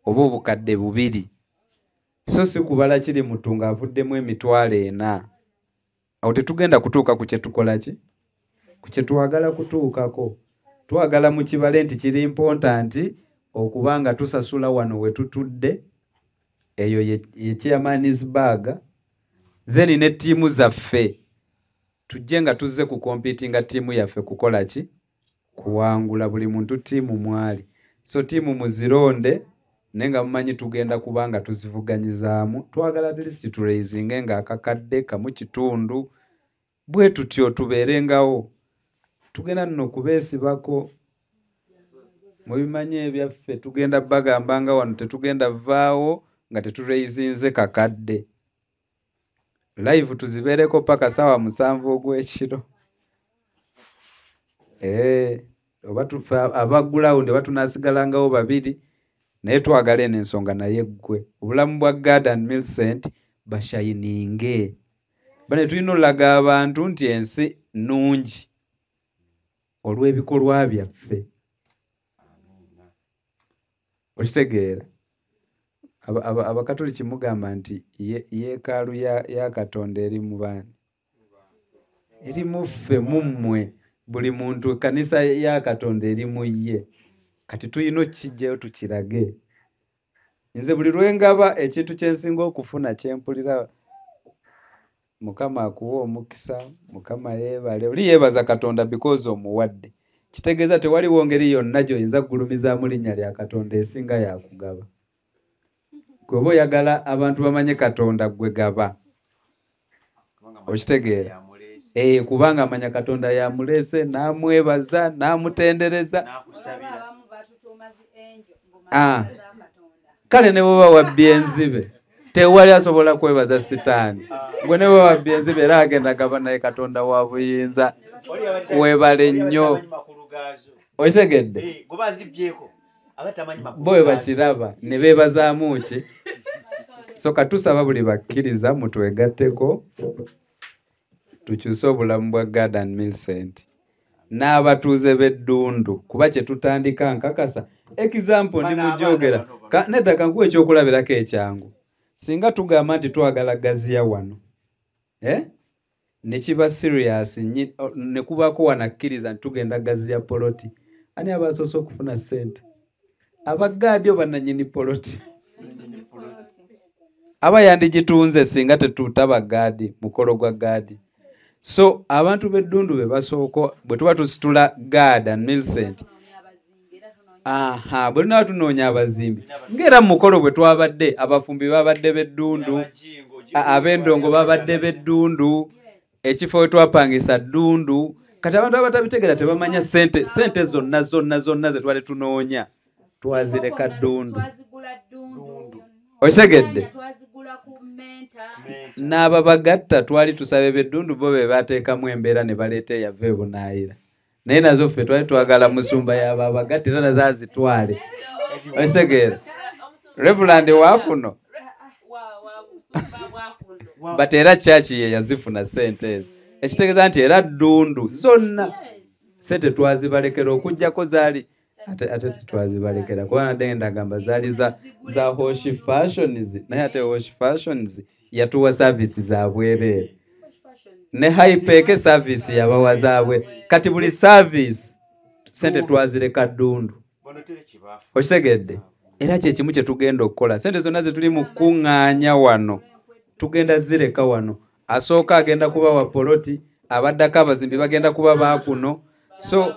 oba obukadde 2 so si kubala kiri mutu ng'avuddemu emitwalo 4 awo tetugenda kutuuka ku kye tukola ki ku kye twagala kutuukako twagala mu kibale nti kiri important okuba nga tusasula wano we tutudde eyo ye Chairmansburg then ne ttiimu zaffe tujje nga tuzze ku competinga ttiimu yaffe kukola ki kuwangula buli muntu ttiimu mwali so ttiimu muzironde naye nga mumanyi tugenda kuba nga tuzivuganyizaamu twagala at least turaisinge nga akakadde kamu kitundu bwe tutyo tubeerengawo tugenda nno kubeesibako mubimanyi ebyaffe tugenda bagamba nga wano tetugenda vaawo nga teturaizinze kakadde live tuzibeereko paka sawa 7 ogw'ekiro oba tufa abagulawundi oba tunaasigalangawo 2 naye twagala eno ensonga naye ggwe obulamu bwa Garden Millicent bashayininge bane tulina olaga abantu nti ensi nnungi olw'ebikolwa byaffe okitegeera abakatoliki mugamba nti yeekaalu ya Katonda eri mu baani eri muffe mummwe buli muntu kanisa ya Katonda eri mu ye kati tulina okukijjayo tukirage nze buli lwengaba ekintu kyensinga okufuna kyempulira Mukama akuwa omukisa Mukama yeebale oli yeebaza Katonda because omuwadde kitegeeza tewaliwo ngeri yonna gy'oyinza kugulumizaamu linnya lya Katonda esinga yakugaba gwe oyagala abantu bamanye Katonda gwe gaba okitegeera kubanga amanya Katonda yamulese n'amwebaza n'amutendereza kale ne bw'oba wabbye enzibe tewali asobola kwebaza sitaani gwe ne bw'oba wabbye enzibe era agenda gaba naye Katonda wa buyinza weebale nnyo okitegedde bo bakiraba ne beebazaamu ki so katusaba buli bakkiriza mutwegatteko tukyuse obulamu bwa Garden Millicent n'abatuuze b'eddundu kuba kye tutandika nkakasa example ndi mujogera nedda kankuwa ekyokulabirako ekyangu singa tugamba nti twagala gaziya wano ne kiba serious ne kubaako wanakkiriza nti tugenda gaziya poloti ani abasoose okufuna ssente abagaadi oba nannyini poloti aba yandigitunze singa tetuuta bagaadi mukolo gwa gaadi so abantu b'eddundu be basooka bwe tuba tusitula Garden Millicent bwe tunaba tunoonya abazimbi ng'era mu mukolo bwe twabadde abafumbi babadde b'eddundu ab'endongo babadde b'eddundu ekifo we twapangisa ddundu kati abantu abatabitegeera tebamanya sente zonna ze twali tunoonya twazireka ddundu okitegedde n'ababagatta twali tusabe b'eddundu bo be bateekamu embeera ne baleeta eyava ebunaayira naye nazo ffe twali twagala musumba y'abo abagatta era nazo azitwale okitegeera Reverend waakuno but era chachi ye yazifuna sente ezo ekitegeeza nti era ddundu zonna sente twazibalekera okujjako zaali ate tetwazibalekera kuba nadde ndagamba zaali za Hoshi Fashions naye ate Hoshi Fashions yatuwa service za bwereere ne Hypeke service yabawa zaabwe kati buli service sente twazireka ddundu okitegedde era kyekimu kye tugenda okukola sente zonna ze tuli mu kuŋŋaanya wano tugenda zireka wano asooka agenda kuba wa poloti abaddako abazimbi bagenda kuba baakuno so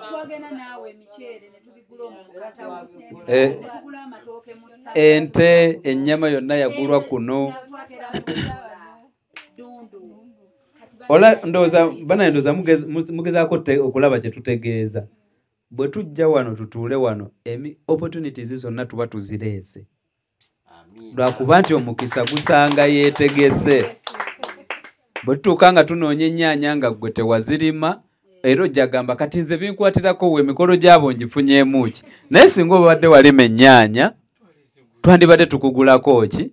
ente ennyama yonna yagulwa kuno ola ndowooza bana ndowooza mugezaako okulaba kye tutegeeza bwe tujja wano tutuule wano opportunities zonna tuba tuzireese lwakuba nti omukisa gusanga yeetegese bwe tutuuka nga tunoonya ennyaanya nga ggwe tewazirima era ojjagamba kati nze binkwatirako emikolo gyabo ngifunyeemu ki naye singa obadde walima ennyaanya twandibadde tukugulako ki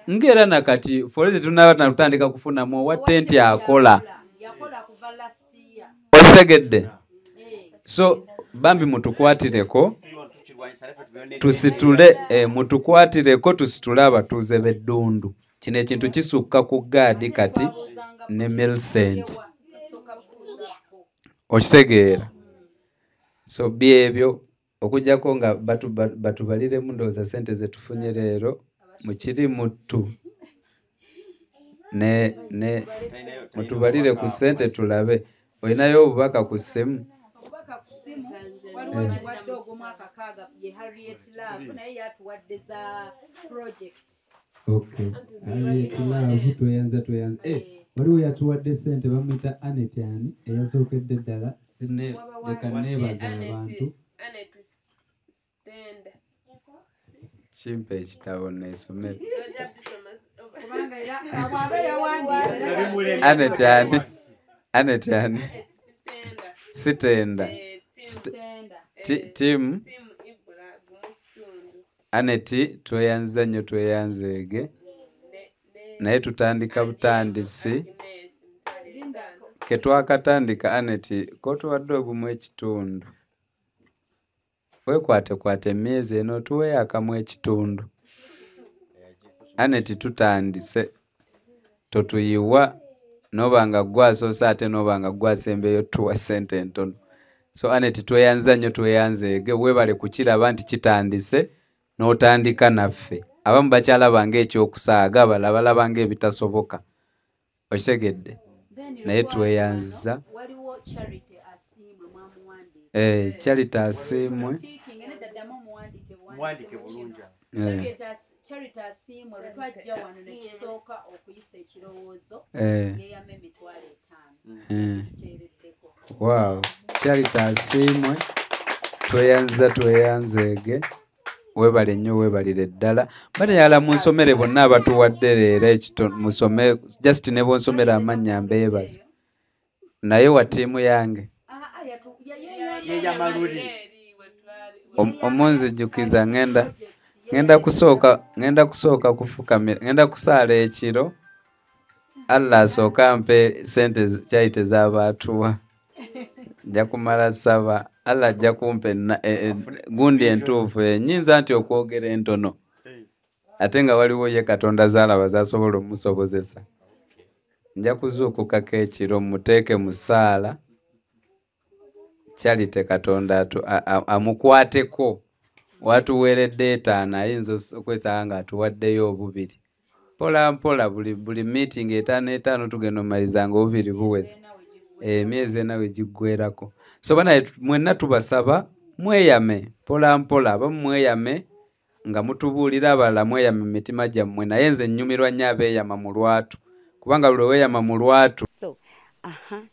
ng'era nakati folezi tunaba tunatandika kufunamu owa tenti akola okitegedde so bambi mutukwatireko tusitule mutukwatireko tusitule abatuuze b'eddundu kino ekintu kisukka ku gaadi kati ne Millicent okitegeera so byebyo okujjako nga batubaliremu ndowooza sente ze tufunye leero mukiri muttu ne mutubalire ku sente tulabe olinayo obubaka ku ssimu waliwo ogw'omwaka kaaga ye Harriet Love naye yatuwadde za project Love tweyanza waliwo yatuwadde sente bamuyita Anet ani eyasookedde ddala leka neebaza abantu Chimpe ekitabo neesomere. Kubanga era ababa yawandiika. Anet yani. Sitenda. Tim. Aneti tweyanza nnyo tweyanzeege. Naye tutandika butandisi. Ketwakatandika Aneti ko tuwadde ogumu ekitundu. Wekwate emyezi eno tuweeyakamu ekitundu. Aneti tutandise totuyiwa noba nga gwasoose ate noba nga gwasembeyo tuwa ssente entono. So Aneti tweyanza nnyo tweyanzeege weebale kukiraba nti kitandise n'otandika naffe. Abamu bakyalaba ng'ekyokusaaga abalala balaba ng'ebitasoboka. Okitegedde? Naye tweyanza. Waliwo Charity Asiimwe mwamuwandiika. Charity Asiimwe. Muwandiike bulungi. Charity Asiimwe lwe twajja wano ne tusooka okuyisa ekirowoozo ng'eyama emitwalo 5. Tuteereddeko. Wow. Charity Asiimwe tweyanzeege. Weebale nnyo weebalire ddala. Batayala munsomere bonna abatuwadde leero musome just ne bonsomera amannya mbeebaza. Naye wa ttiimu yange. Omunzijukiza ngenda kusooka kufukamira ngenda kusaala ekiro. Allah asooka mpe sente kyaite z'abaatuwa. Nja kumala saba. Allah ajja kumpe gundi entuufu enyinza nti okwogera entono. Ate nga waliwo ye Katonda z'alaba z'asobola omusobozesa. Nja kuzuukukako ekiro muteeke mu ssaala. Charity Katonda amukwateko. Watuweeredde 5 ayinza okwesanga nga atuwaddeyo 2. Mpola mpola buli meeting 5 tugenda omalizanga 2 buweze. Emyezi ena we giggwerako. So bana mwenna tubasaba mweyame mpola mpola abamu mweyame nga mutubuulira abalala mweyame mu mitima gyammwe. Naye nze nnyumirwa nnyo abeeyama mu lwatu kubanga buli weeyama mu lwatu. So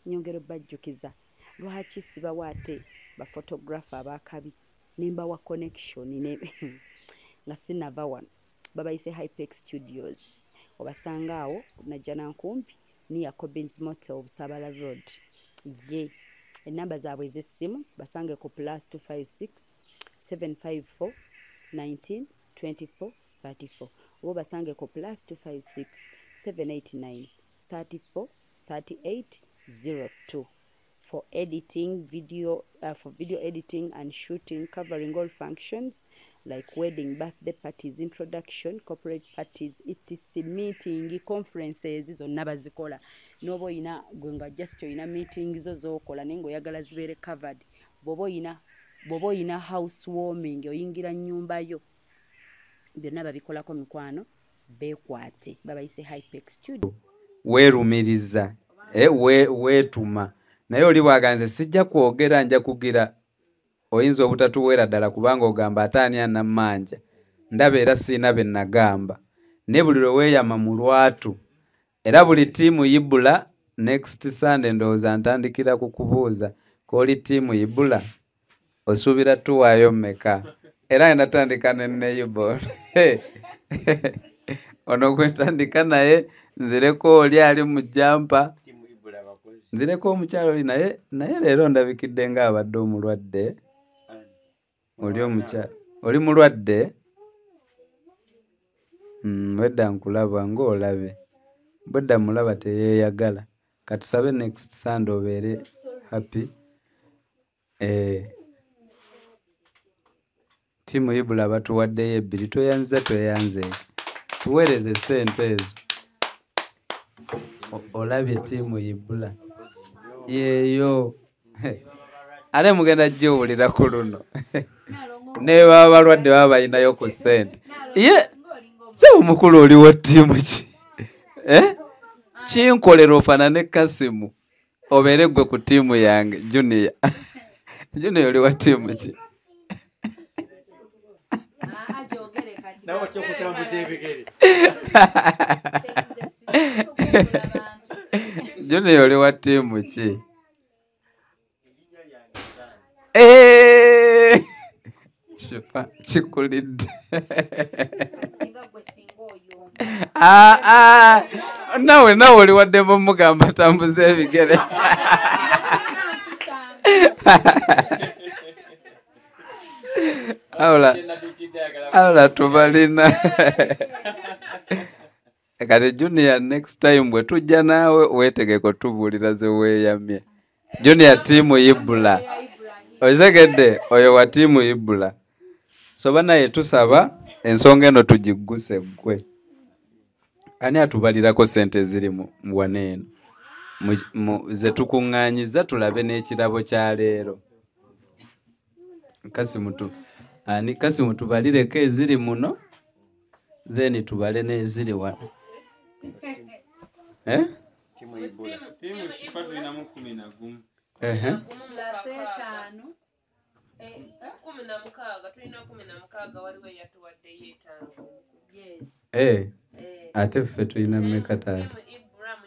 nyongera bajjukiza lwaki sibawa ate bafotographer abakabi nembawa connection nga sinava wano babayise Hypex Studios obasanga awo najja nankumpi niya Cobbins Motel Busabala Road. Enamba zaabwe ez'essimu basange ku +256 754 19 24 34 oba basange ku +256 789 34 38 02 for editing video editing and shooting, covering all functions like wedding, birthday parties, introduction, corporate parties, etc, meeting, conferences zonna bazikola. Nobo oyina gwenga just oyina meetings zo zokola nengo oyagala zibeere covered. Bobo oyina housewarming oyingira nnyumba yo. Byonna babikolako mikwano beekwate babayise Hypex Studio. Weerumiriza weetuma naye oli bwaganze sijja kwogera nja kugira oyinza obutatuweera ddala kubanga ogamba ataani anamanja ndaba era siina be nagamba ne buli lwe weeyama mu lwatu era buli ttiimu Ibula next Sunday ndowooza ntandikira kukubuuza kooli ttiimu Ibula osuubira tuwaayo mmeka era natandika ne Neighbor ono kwetandika naye nzireko oli ali mu jampa nzireko omukyalo oli naye leero ndabikidde ng'abadde omulwadde. Oli omukyalo oli mulwadde wedda nkulaba ng'olabe bwedda mulaba teyeeyagala katusabe next Sunday obeere happy. Ttiimu Ibula batuwaddeyo 2 tweyanze tuweereze ssente ezo. Olabye ttiimu Ibula yeeyo ale mugenda gyowulira ku luno ne baba balwadde baba balinayo ku ssente ye se omukulu oli wa ttiimu ki kinkolera ofaanane Kasimu obeere gwe ku ttiimu yange Junior oli wa ttiimu ki Junior oli wa ttiimu ki shifa chikulidde singa gwe singa oyo nawe oli waddemu mugamba tambuza ebigere awula tubalina kati junior next time bwe tujja naawe weetegeko tubuulira ze weeyamye junior tiimu Ibula ozegedde oyo wa tiimu Ibula soba naye tusaba ensonga eno tugigguse ggwe ani atubalirako sente ziri mu waneeno ze tukuŋŋaanyiza tulabe n'ekirabo kya leero Kasimu tubalireko eziri muno then tubale n'eziri wano timu shifa tulinamu 11 tulina 16 waliwo eyatuwaddeyo 5 ate ffe tulina mmeka taata Ibrahim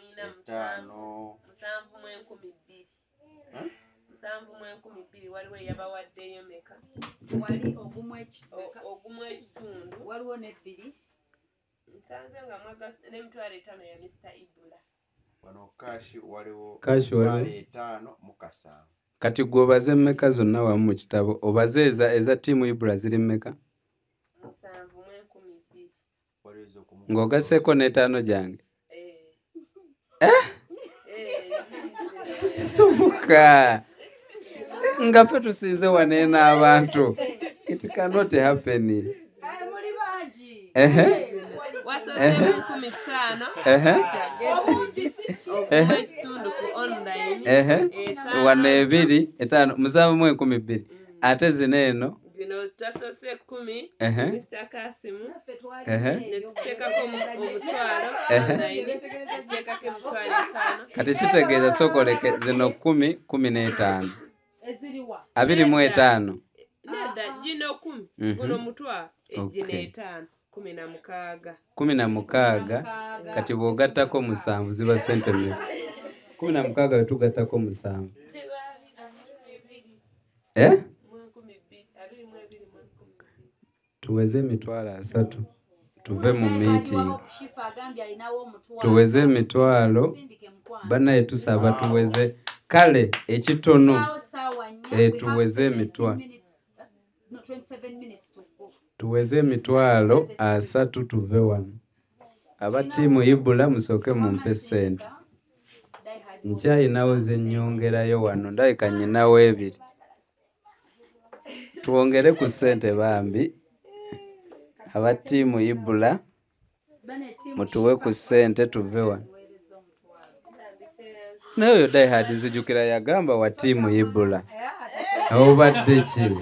yina 7,12 waliwo eyabawaddeyo meka wali ogumu ekitundu waliwo n'ebbiri nsanze nga n'emitwalo 5 ya Mr. Ibula wano kashi waliwo 5 mu kasaamu kati gwe obaze mmeka zonna wamu mu kitabo obaze eza tiimu Ibula ziri mmeka 7,12 ng'ogasseeko n'etaano gyange kisoboka nga ffe tusinze waneena abantu it cannot happen muli bangi wasoose 15 ekitundu ku online wano 2 5 7,12 ate zino eno zino twasoose 10 Mr. Kasimu netuteekako omutwalo teekako emitwalo 5 kati kitegeeza sokoleke zino 10 15 eziriwa 25 nedda gino 10 guno mutwalo gino 5 16 kati bw'ogattako 7 ziba sente mmeka 16 bwe tugattako 7 tuweze emitwalo 3 tuve mu meeting tuweze emitwalo banaye tusaba tuweze kale ekitono tuweze emitwalo tuweze emitwalo 3 tuve wano aba tiimu Ibula musooke mumpe sente nkyayinawo ze nnyongerayo wano ndabika nnyinawo 2 tuwongere ku sente bambi aba tiimu Ibula mutuwe ku sente tuve wano nayo Daihad nzijukira yagamba wa tiimu Ibula obadde ki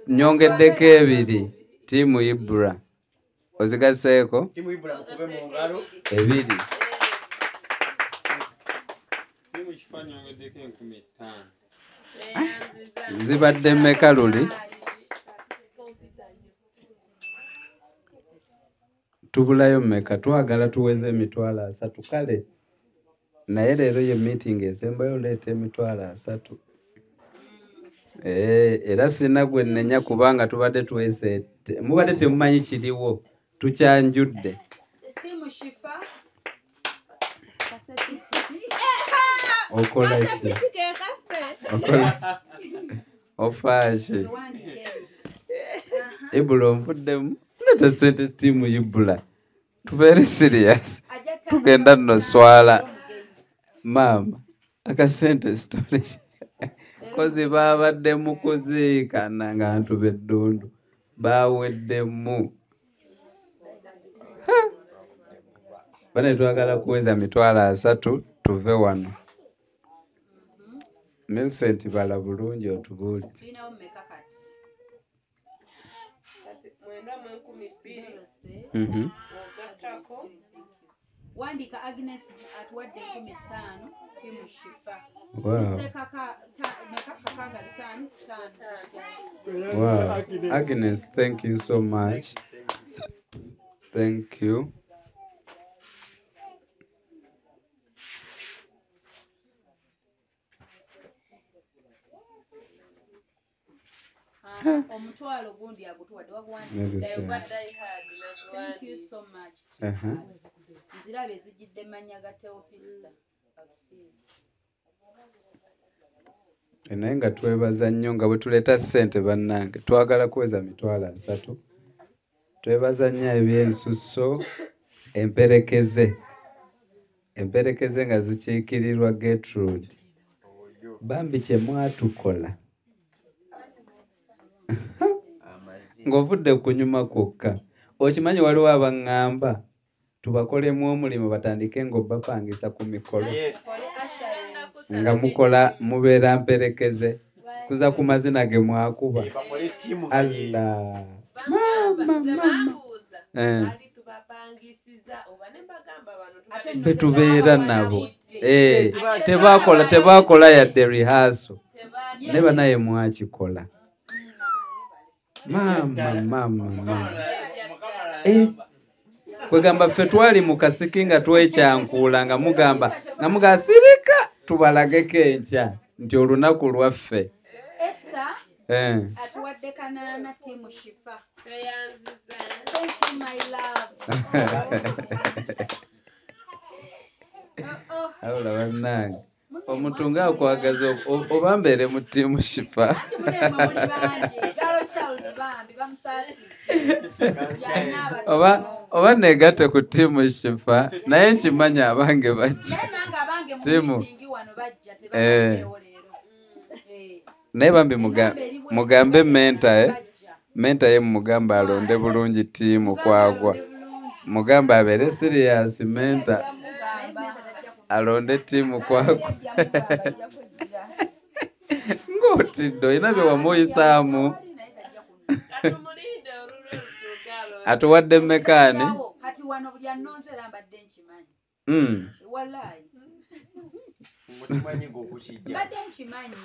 nyongeddeko 2 tiimu Ibula ozigaseeko timu Ibula mukube mu ngalo 2 timu shifa nyongeddeko 15 zibadde mmeka luli tubulayo mmeka twagala tuweze emitwalo 3 kale naye leero ye meeting esembayo leeta emitwalo 3 era sina gwe nnenya kubanga tubadde tuweze mubadde temumanyi kiriwo tukyanjudde okola ki ofaaki Ibula onvuddemu nete sente tiimu Ibula tubeere serious tugenda nno swala maama akasente storage kozi baabadde mu kuziikana nga ntu beddundu baaweddemu bane twagala kuweza mitwalo 3 tuve wano Millicent bala bulungi otubuulire wandika Agnes atuwadde 15 tiimu Shifa wow. Wow. Agnes, thank you so much. Thank you. omutwalo gundi agutuwadde Maybe waguwandiika. so. Thank you so much. Nziraba ezijjidde manya ga Teopista. Naye nga twebaza nnyo nga bwe tuleeta ssente bannange twagala kuweza 3,000. Twebaza nnyo ebyensusso emperekeze nga zikiikirirwa Gertrude. Bambi kye mwatukola ng'ovudde kunyuma kwokka. Okimanyi waliwo abaŋŋamba tubakolemu omulimu batandike ng'obbapangisa ku mikolo nga mukola mubeera mperekeze kuza ku mazina ge mwakuba. Allah betubeera nabo tebakola yadde rehearsal ne banaye mwakikola. Mama kwegamba ffe twali mu kasiki nga twekyankuula nga mugamba sirika tubalageko enkya nti olunaku lwaffe. Esther atuwadde kanaana tiimu Shifa. Thank you my love. Awula bannange omuntu ng'akwagaza oba mbeere mu ttiimu Shifa. Oba neegatte ku ttiimu Shifa naye nkimanyi abange bajja ttiimu. Naye bambi mugambe menta ye mugamba alonde bulungi ttiimu kwagwa. Mugamba abeere serious menta alonde ttiimu kwagwa. Ng'otidde olina bye wamuyisaamu. Atuwadde mmekaani? Kati wano buli annonzera mbadde nkimanyi. Wallahi. Mbadde nkimanyi.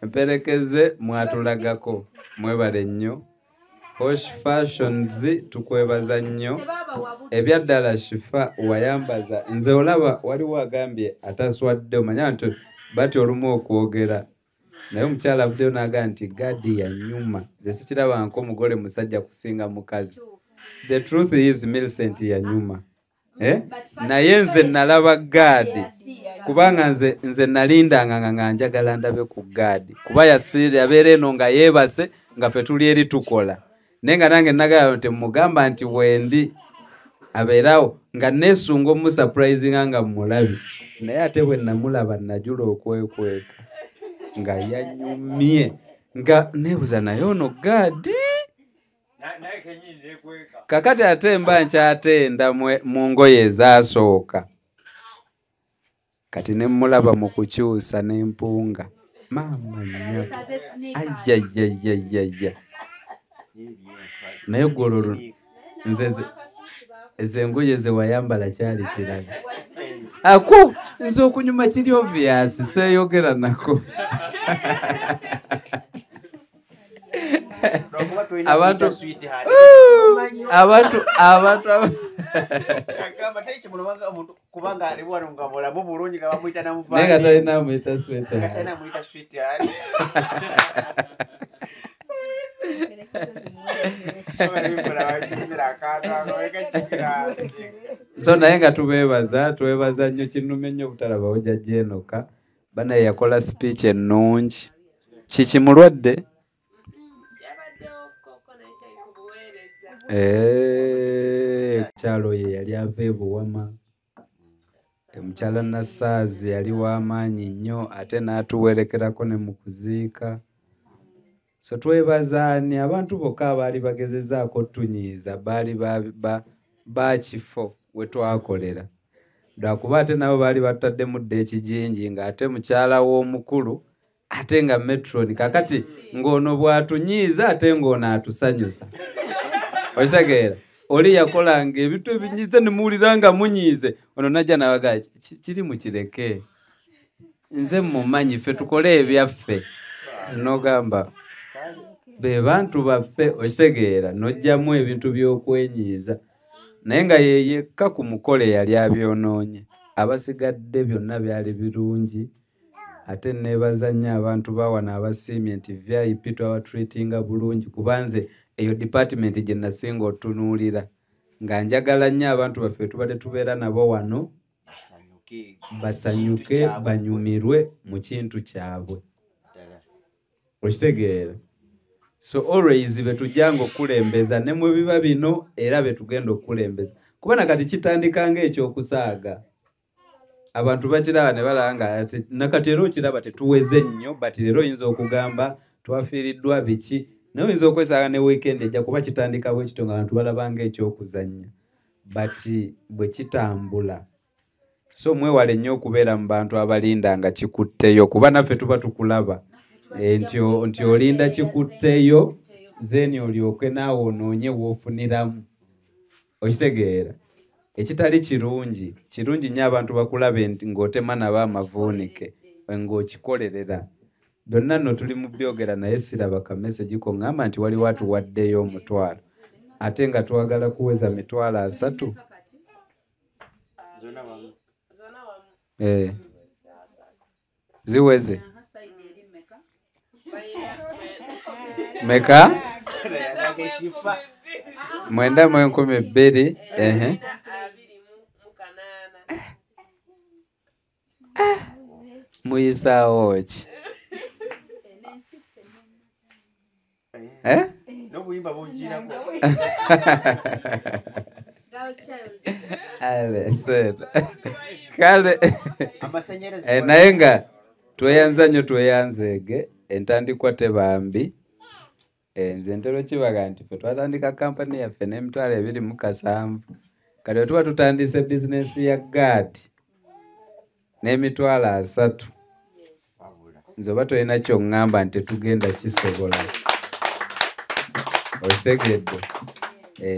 Mperekeze mwatulagako mwebale nnyo. Posh Fashions tukwebaza nnyo. Ebyaddala Shifa wayambaza. Nze olaba waliwo agambye ataswadde omanya nti bati olumu okwogera. Naye omukyala avuddeyo n'agamba nti Gadi yanyuma. Nze sikiraba nko omugole musajja kusinga mukazi. The truth is Millicent yanyuma. Naye nze nalaba Gadi kubanga nze nalindanga nga njagala ndabe ku Gadi kuba yasiire abeera eno nga yeebase nga ffe tuli eri tukola. Naye nga nange nagamba nti mugamba nti wendi abeerawo nga neesunga omusurprisinga nga mulabi. Naye ate bwe namulaba najula okwekweka nga yanyumye nga neebuza naye ono Gadi. Kakati ate mba nkyatenda mu ngoye ezaasooka kati ne mulaba mu kukyusa n'empunga. Maama nnyo ayayayayaya. Naye gololo nze engoye ze wayambala kyali kiraga. Nze okunyuma kiri obvious seeyogera nako. Abantu nenga talina amuyita sweetheart. So naye nga twebaza nnyo kinnumye nnyo obutalabawo jjajja Enoka. Banaye yakola speech ennungi. Kiki mulwadde? Kyalo ye yali ava ebuwama. Omukyala Nassaazi yali w'amaanyi nnyo ate n'atuwerekerako ne mu kuziika. So twebazaani abantu bokka abaali bagezezaako tunyiiza baali bakifo we twakolera. Lwakuba ate nabo baali bataddemu dda ekijinji ng'ate mukyala w'omukulu ate nga metron kakati ng'ono bw'atunyiiza ate ng'ono atusanyusa. Okisegeera oli yakolanga ebintu ebinyiize ne muwulira nga munyiize ono najja nabaga kiri mukireke nze mumanyi ffe tukole ebyaffe n'ogamba be bantu baffe. Okitegeera n'ojjamu ebintu by'okwenyiiza naye nga yeyekka ku mukole yali abyonoonye. Abasigadde byonna byali birungi ate nebaza nnyo abantu bawana abasiimye nti VIP twabatuleetinga bulungi kubanze eyo department gye nasinga otunuulira nga njagala nnyo abantu baffe tubadde tubeera nabo wano basanyuke banyumirwe mu kintu kyabwe okitegeera so always betujjanga okulembeza ne mu biba bino era betugenda okulembeza kuba nakati kitandika ng'ekyokusaaga abantu bakiraba ne balanga nakati era okiraba tetuweze nnyo but leero oyinza okugamba twafiiriddwa biki naye oyinza okwesaaga ne weekend ejja kuba kitandika bwe kito nga abantu balabanga ekyokuzannya but bwe kitambula so mwewale nnyo okubeera mu bantu abalinda nga kikutteyo kuba naffe tuba tukulaba nti olinda kikutteyo then olyoke naawe onoonye woofuniramu okitegeera ekitali kirungi nnyo abantu bakulabe nti ng'otema nabo amavuunike ng'okikolerera byonna nno tuli mu byogera naye siraba ka message ko ngamba nti waliwo atuwaddeyo omutwalo ate nga twagala kuweza 3 ziweze meka 9,200 muyisaawo ki n'obuyimba bunjirako kale naye nga tweyanza nnyo tweyanzeege entandikwa tebambi nze ntero kibaga nti fe twatandika kampani yaffe n'emitwalo 27 kati we tuba tutandise bizinesi ya gaadi n'emitwalo 3 nze oba tolina kyoŋŋamba nti tetugenda kisobola okitegedde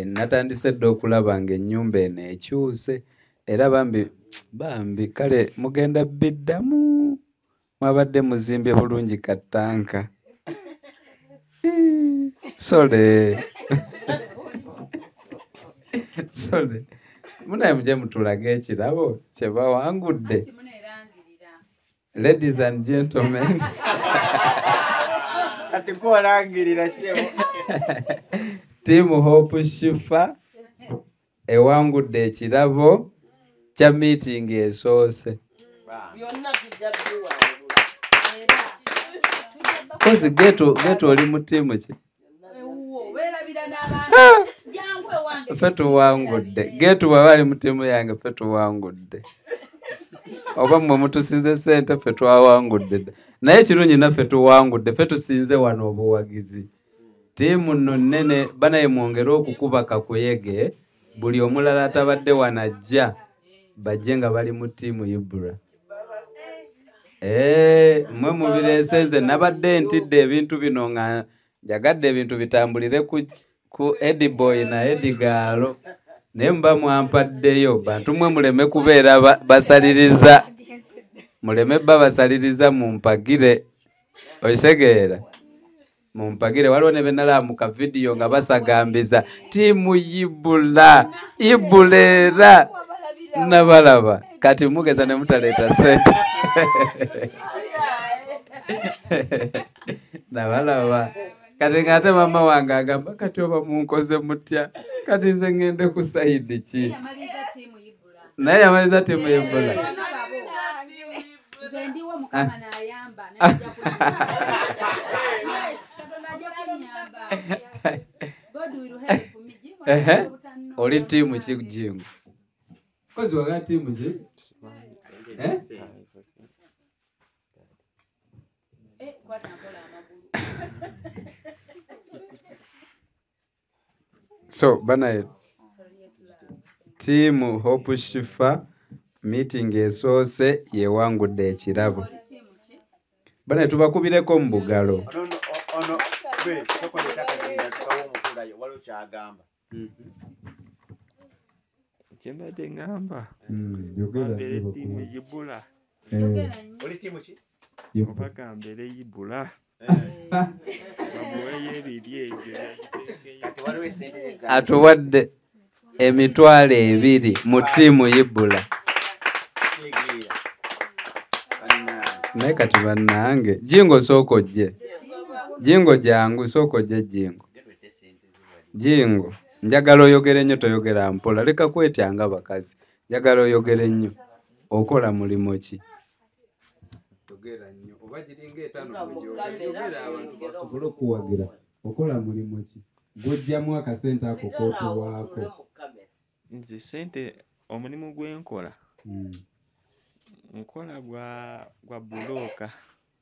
natandise dde okulaba nga ennyumba eno ekyuse era bambi kale mugenda biddamu mwabadde muzimbye bulungi kattanka sole munaye muje mutulaga ekirabo kye bawangudde ladies and gentlemen Team Hope Shifa ewangudde ekirabo kya meeting esoose kozi geto oli mu tiimu ki ffe tuwangudde geto bwaba ali mu tiimu yange ffe tuwangudde oba mmwe mutusinze ssente ffe twawangudde naye kirungi naffe tuwangudde ffe tusinze wano obuwagizi tiimu nno nnene banaye mwongere okukuba kakuyege buli omulala atabadde wanajja bajje nga bali mu tiimu Ibura mmwe mubireese nze nabadde ntidde ebintu bino nga njagadde ebintu bitambulire ku Ediboy na Edigaalo naye muba mwampaddeyo bantu mmwe muleme kubeera basaliriza muleme bba basaliriza mumpagire okitegeera mumpagire waliwo ne benalaba mu kavidiyo nga basagambiza tiimu Ibulera nabalaba kati mugeza ne mutaleeta sente nabalaba kati ng'ate mama wange agamba kati oba munkoze mutya kati nze ngende ku sayidi ki naye yamaliza tiimu Ibula oli tiimu ki jingu kozi waga tiimu ki so banaye tiimu Hope Shifa meeting esoose yewangudde ekirabo banaye tubakubireko mu bugalo kyembadde ngamba yogera tiimu Ibula oba gambere Ibula bamuweyo ebiri egyo atuwadde emitwalo 2 mu tiimu Ibula naye kati bannange jingo sookojje jingo jangu sookojje jingo njagala oyogere nnyo toyogera mpola leka kwetyanga bakazi njagala oyogere nnyo okola mulimo ki yogera nnyo oba giringa etaano yogera abantu basobole okuwagira okola mulimo ki gwojjamu akasente ako kootubwako nze sente omulimu gwenkola nkola gwa bulooka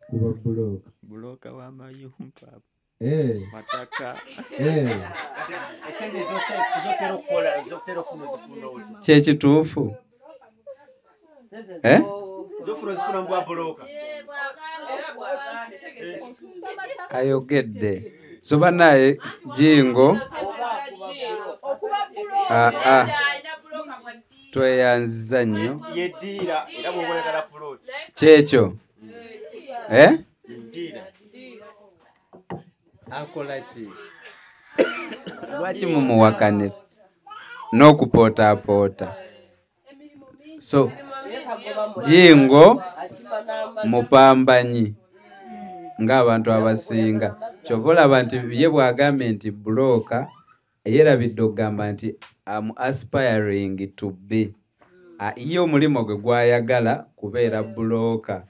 kuba bulooka bulooka w'amayumba mataka esente zotera okukola zotera ofuna ozifuna oti kyekituufu zofuna ozifuna mu bwa bulooka ayogedde soba naye jingo tweyanziza nnyo yeddiira era bw'obolekala puloti kyekyo akola ki lwaki mumuwakanira n'okupootapoota so jingo mupambanyi ng'abantu abasinga kyova olaba nti ye bw'agambye nti bulooka yerabidde okugamba nti am aspiring to be ye omulimu gwe gwayagala kubeera bulooka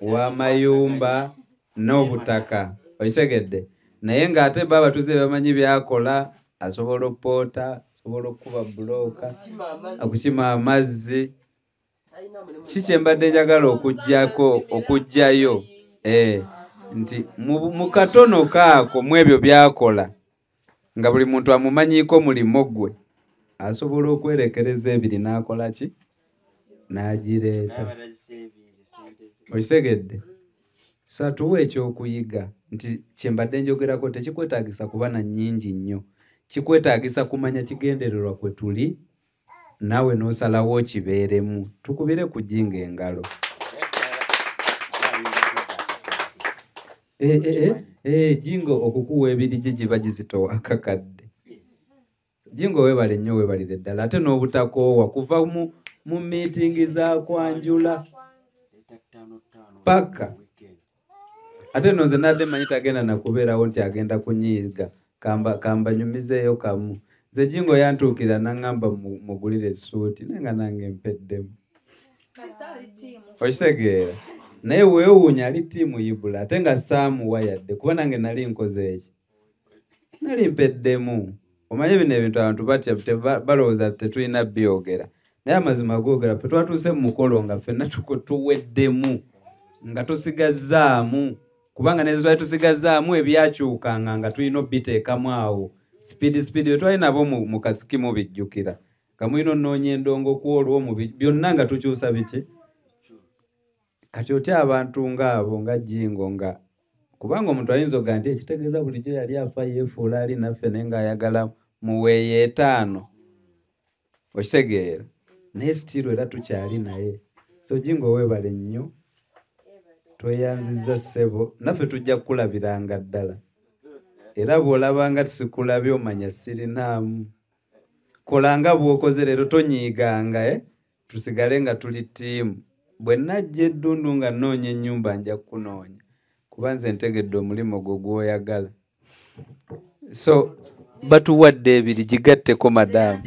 w'amayumba n'obutaka okitegedde naye ng'ate baba batuze bamanyi byakola asobola opoota asobola okuba bulooka okukima amazzi ki kyembadde njagala okugjayo nti mu katono kaako mu ebyo byakola nga buli muntu amumanyiiko mulimo gwe asobola okwerekereza ebiri n'akola ki n'agireeta okitegedde so atuwa ekyokuyiga nti kyembadde njogerako tekikwetaagisa kuba na nnyingi nnyo kikwetaagisa kumanya kigendererwa kwe tuli naawe n'osalawo okibeeremu tukubire ku jinga engalo jingo okukuwa ebirigi giba gizitowa akakadde jingo weebale nnyo weebalire ddala ate n'obutakoowa kuva mu miitingi za kwanjula paka ate nno nze nadde manyi tagenda nakubeerawo nti agenda kunyiiga kamba nyumizeeyo kamu nze jingo yantuukira naŋŋamba mugulire essuuti naye nga nange mpeddemu okitegeera naye weewuunya ali ttiimu yibula ate nga saamuwa yadde kuba nange nali nkoze eki nali mpeddemu omanye bino ebintu abantu batya balowooza tetulina byogera naye amazima googera fe twatuuse mu mukolo nga ffenna tuweddemu nga tusigazaamu kubanga neze twali tusigazaamu ebyakyukanga nga tulina obiteekamu awo sipiidi bwe twali nabo mu kasikimu bijjukira kamulina onnoonya endongo ku olwo byonna nga tukyusa biki kati otya abantu ng'abo nga jingo nga kubanga omuntu ayinza oga nti ekitegeeza bulijjo yali afa yeefuula ali naffe naye ng'ayagala muweeyo etaano okitegeera naye sitiiru era tukyali naye so jingo weebale nnyo tweyanzizza ssebo naffe tujja kukulabiranga ddala era bw'olabanga tusikulabye omanya sirinaamu kolanga bw'okoze leero tonyiiganga tusigale nga tuli ttiimu bwe najja eddundu nga nnoonya ennyumba nja kunoonya kuba nze ntegedde omulimu gwo gw'oyagala so batuwadde ebiri gigatteko madaamu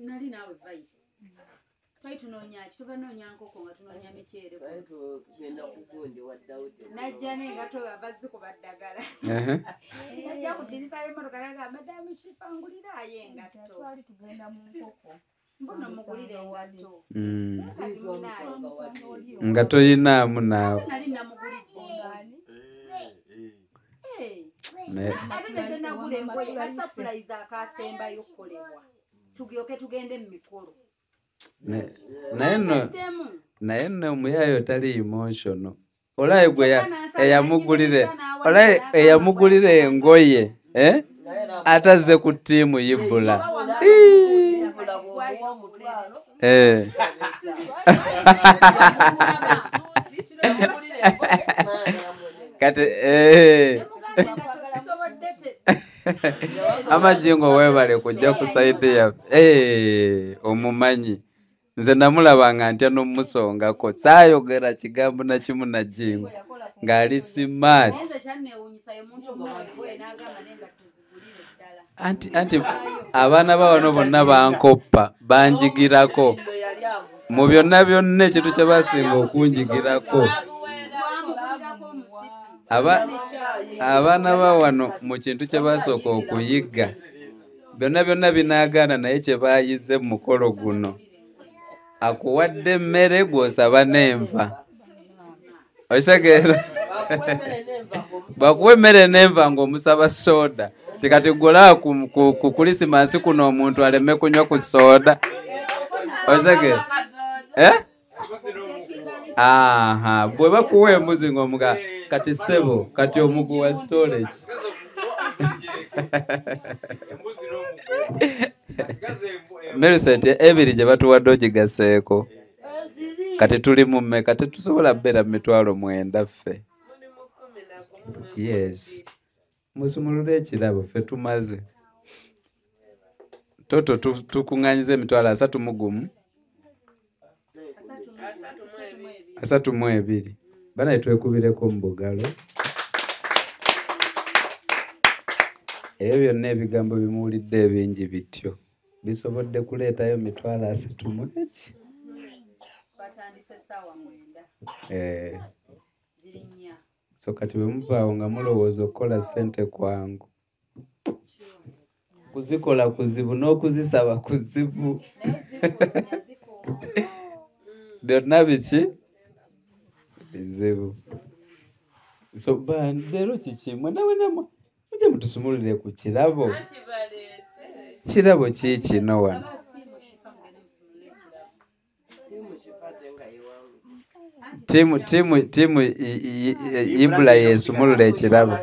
nali naawe vice twali tunoonya ki tuba noonya nkoko nga tunoonya miceere najja nengato abazzi ku baddagala najja ku ddirisa y'emmotoka naga madamu shifangulirayo engatto twali tugenda mu nkoko mbuno mugulire engatto kati munaayo nga toyinaamu naawe nali namugulidde ate neze nagula engoye kasapulayiza akaasembayo okukolebwa tulyoke tugende mu mikolo naye nno omuyaayo tali emotional olaye gwe eyamugulira engoye atazze ku ttiimu yibbula kati Amajingo webale kujja ku side ya omumanyi nze namulabanga ntya n'omusongako saayogera kigambo na kimu na Jingo ng'ali smart. Anti abaana ba wano bonna bankoppa banjigirako mu byonna byonna ekintu kye basinga okunjigirako. Abaana ba wano mu kintu kye basooka okuyigga byonna byonna binaagaana naye kye baayize mu mukolo guno akuwadde emmere gw'osaba n'enva. Okisegeera bakuwa emmere n'enva ng'omusaba soda. Tikati gola ku Christmas kuno omuntu aleme kunywa ku soda. Okisegeera bwe bakuwa embuzi ng'omuga kati sebo kati omugu wa storage. Merisete ebiri gye batuwadde ogigaseeko kati tuli mu mmeka tetusobola bbeera 9,000 ffe. Yes, musumulule ekirabo ffe tumaze toto tukuŋŋanyiza 31 32 banaye twekubireko mu bugalo. Ebyo byonna ebigambo bimuwulidde ebingi bityo bisobodde kuleetayo 30,000. So kati bwe muvaawo nga mulowooza okukola ssente kwangu kuzikola kuzibu n'okuzisaba kuzibu. Byonna biki bizibu. So leero kikimwe nawe mujye mutusumulire ku kirabo. Kirabo kikino wano. Timu Ibula yesumulula ekirabo.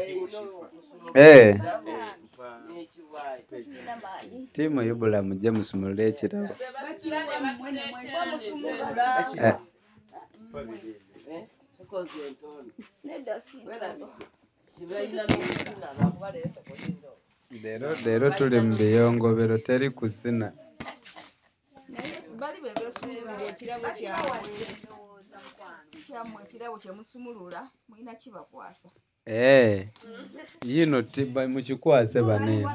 Timu Ibula mujje musumulule ekirabo. Leero tuli mu biyongobero teri kuzina. Yino tiba mukikwase banene.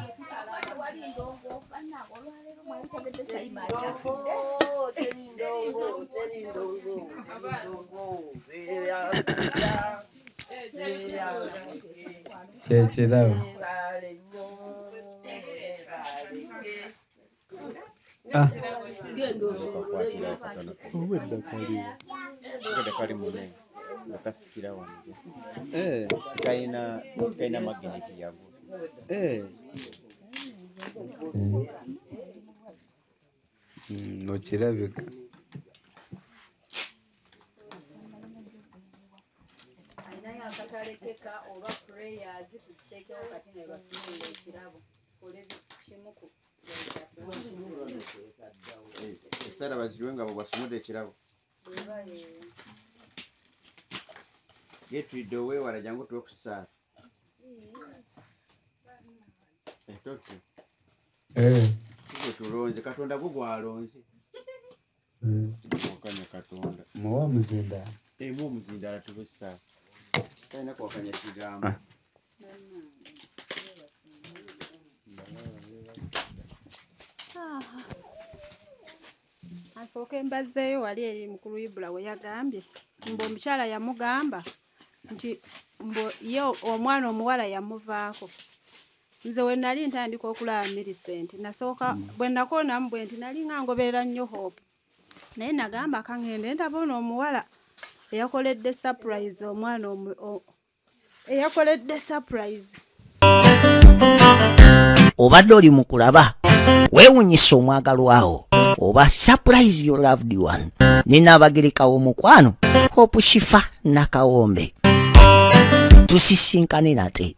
Kyekirabo. Kaina magneti yago. Okirabika. Esara baziwenga bwasumude ekirabo. Getridde we warajangu tukusara. Toki. Tulonze Katonda gugwalonze. Okanya Katonda. Muwa muzinda. Mu muzinda tukusara. Kaina kwakanya kigambo. Asooka embazzeeyo wali eri mukulu Ibula we yagambye mbu omukyala yamugamba nti ye omwana omuwala yamuvaako. Nze we nali ntandika okulaba Millicent nasooka bwe nakoonamu bwe nti nali nga ngoberera nnyo Hope naye nagamba kangende ntabona omuwala eyakoledde surprise omwana eyakoledde surprise. Obadde oli mu kulaba weewunyisa omwagalwawo oba surprise your loved one. Nina abagerekawo mukwano Hope Shifa Nakawombe. Tusisinkane nate.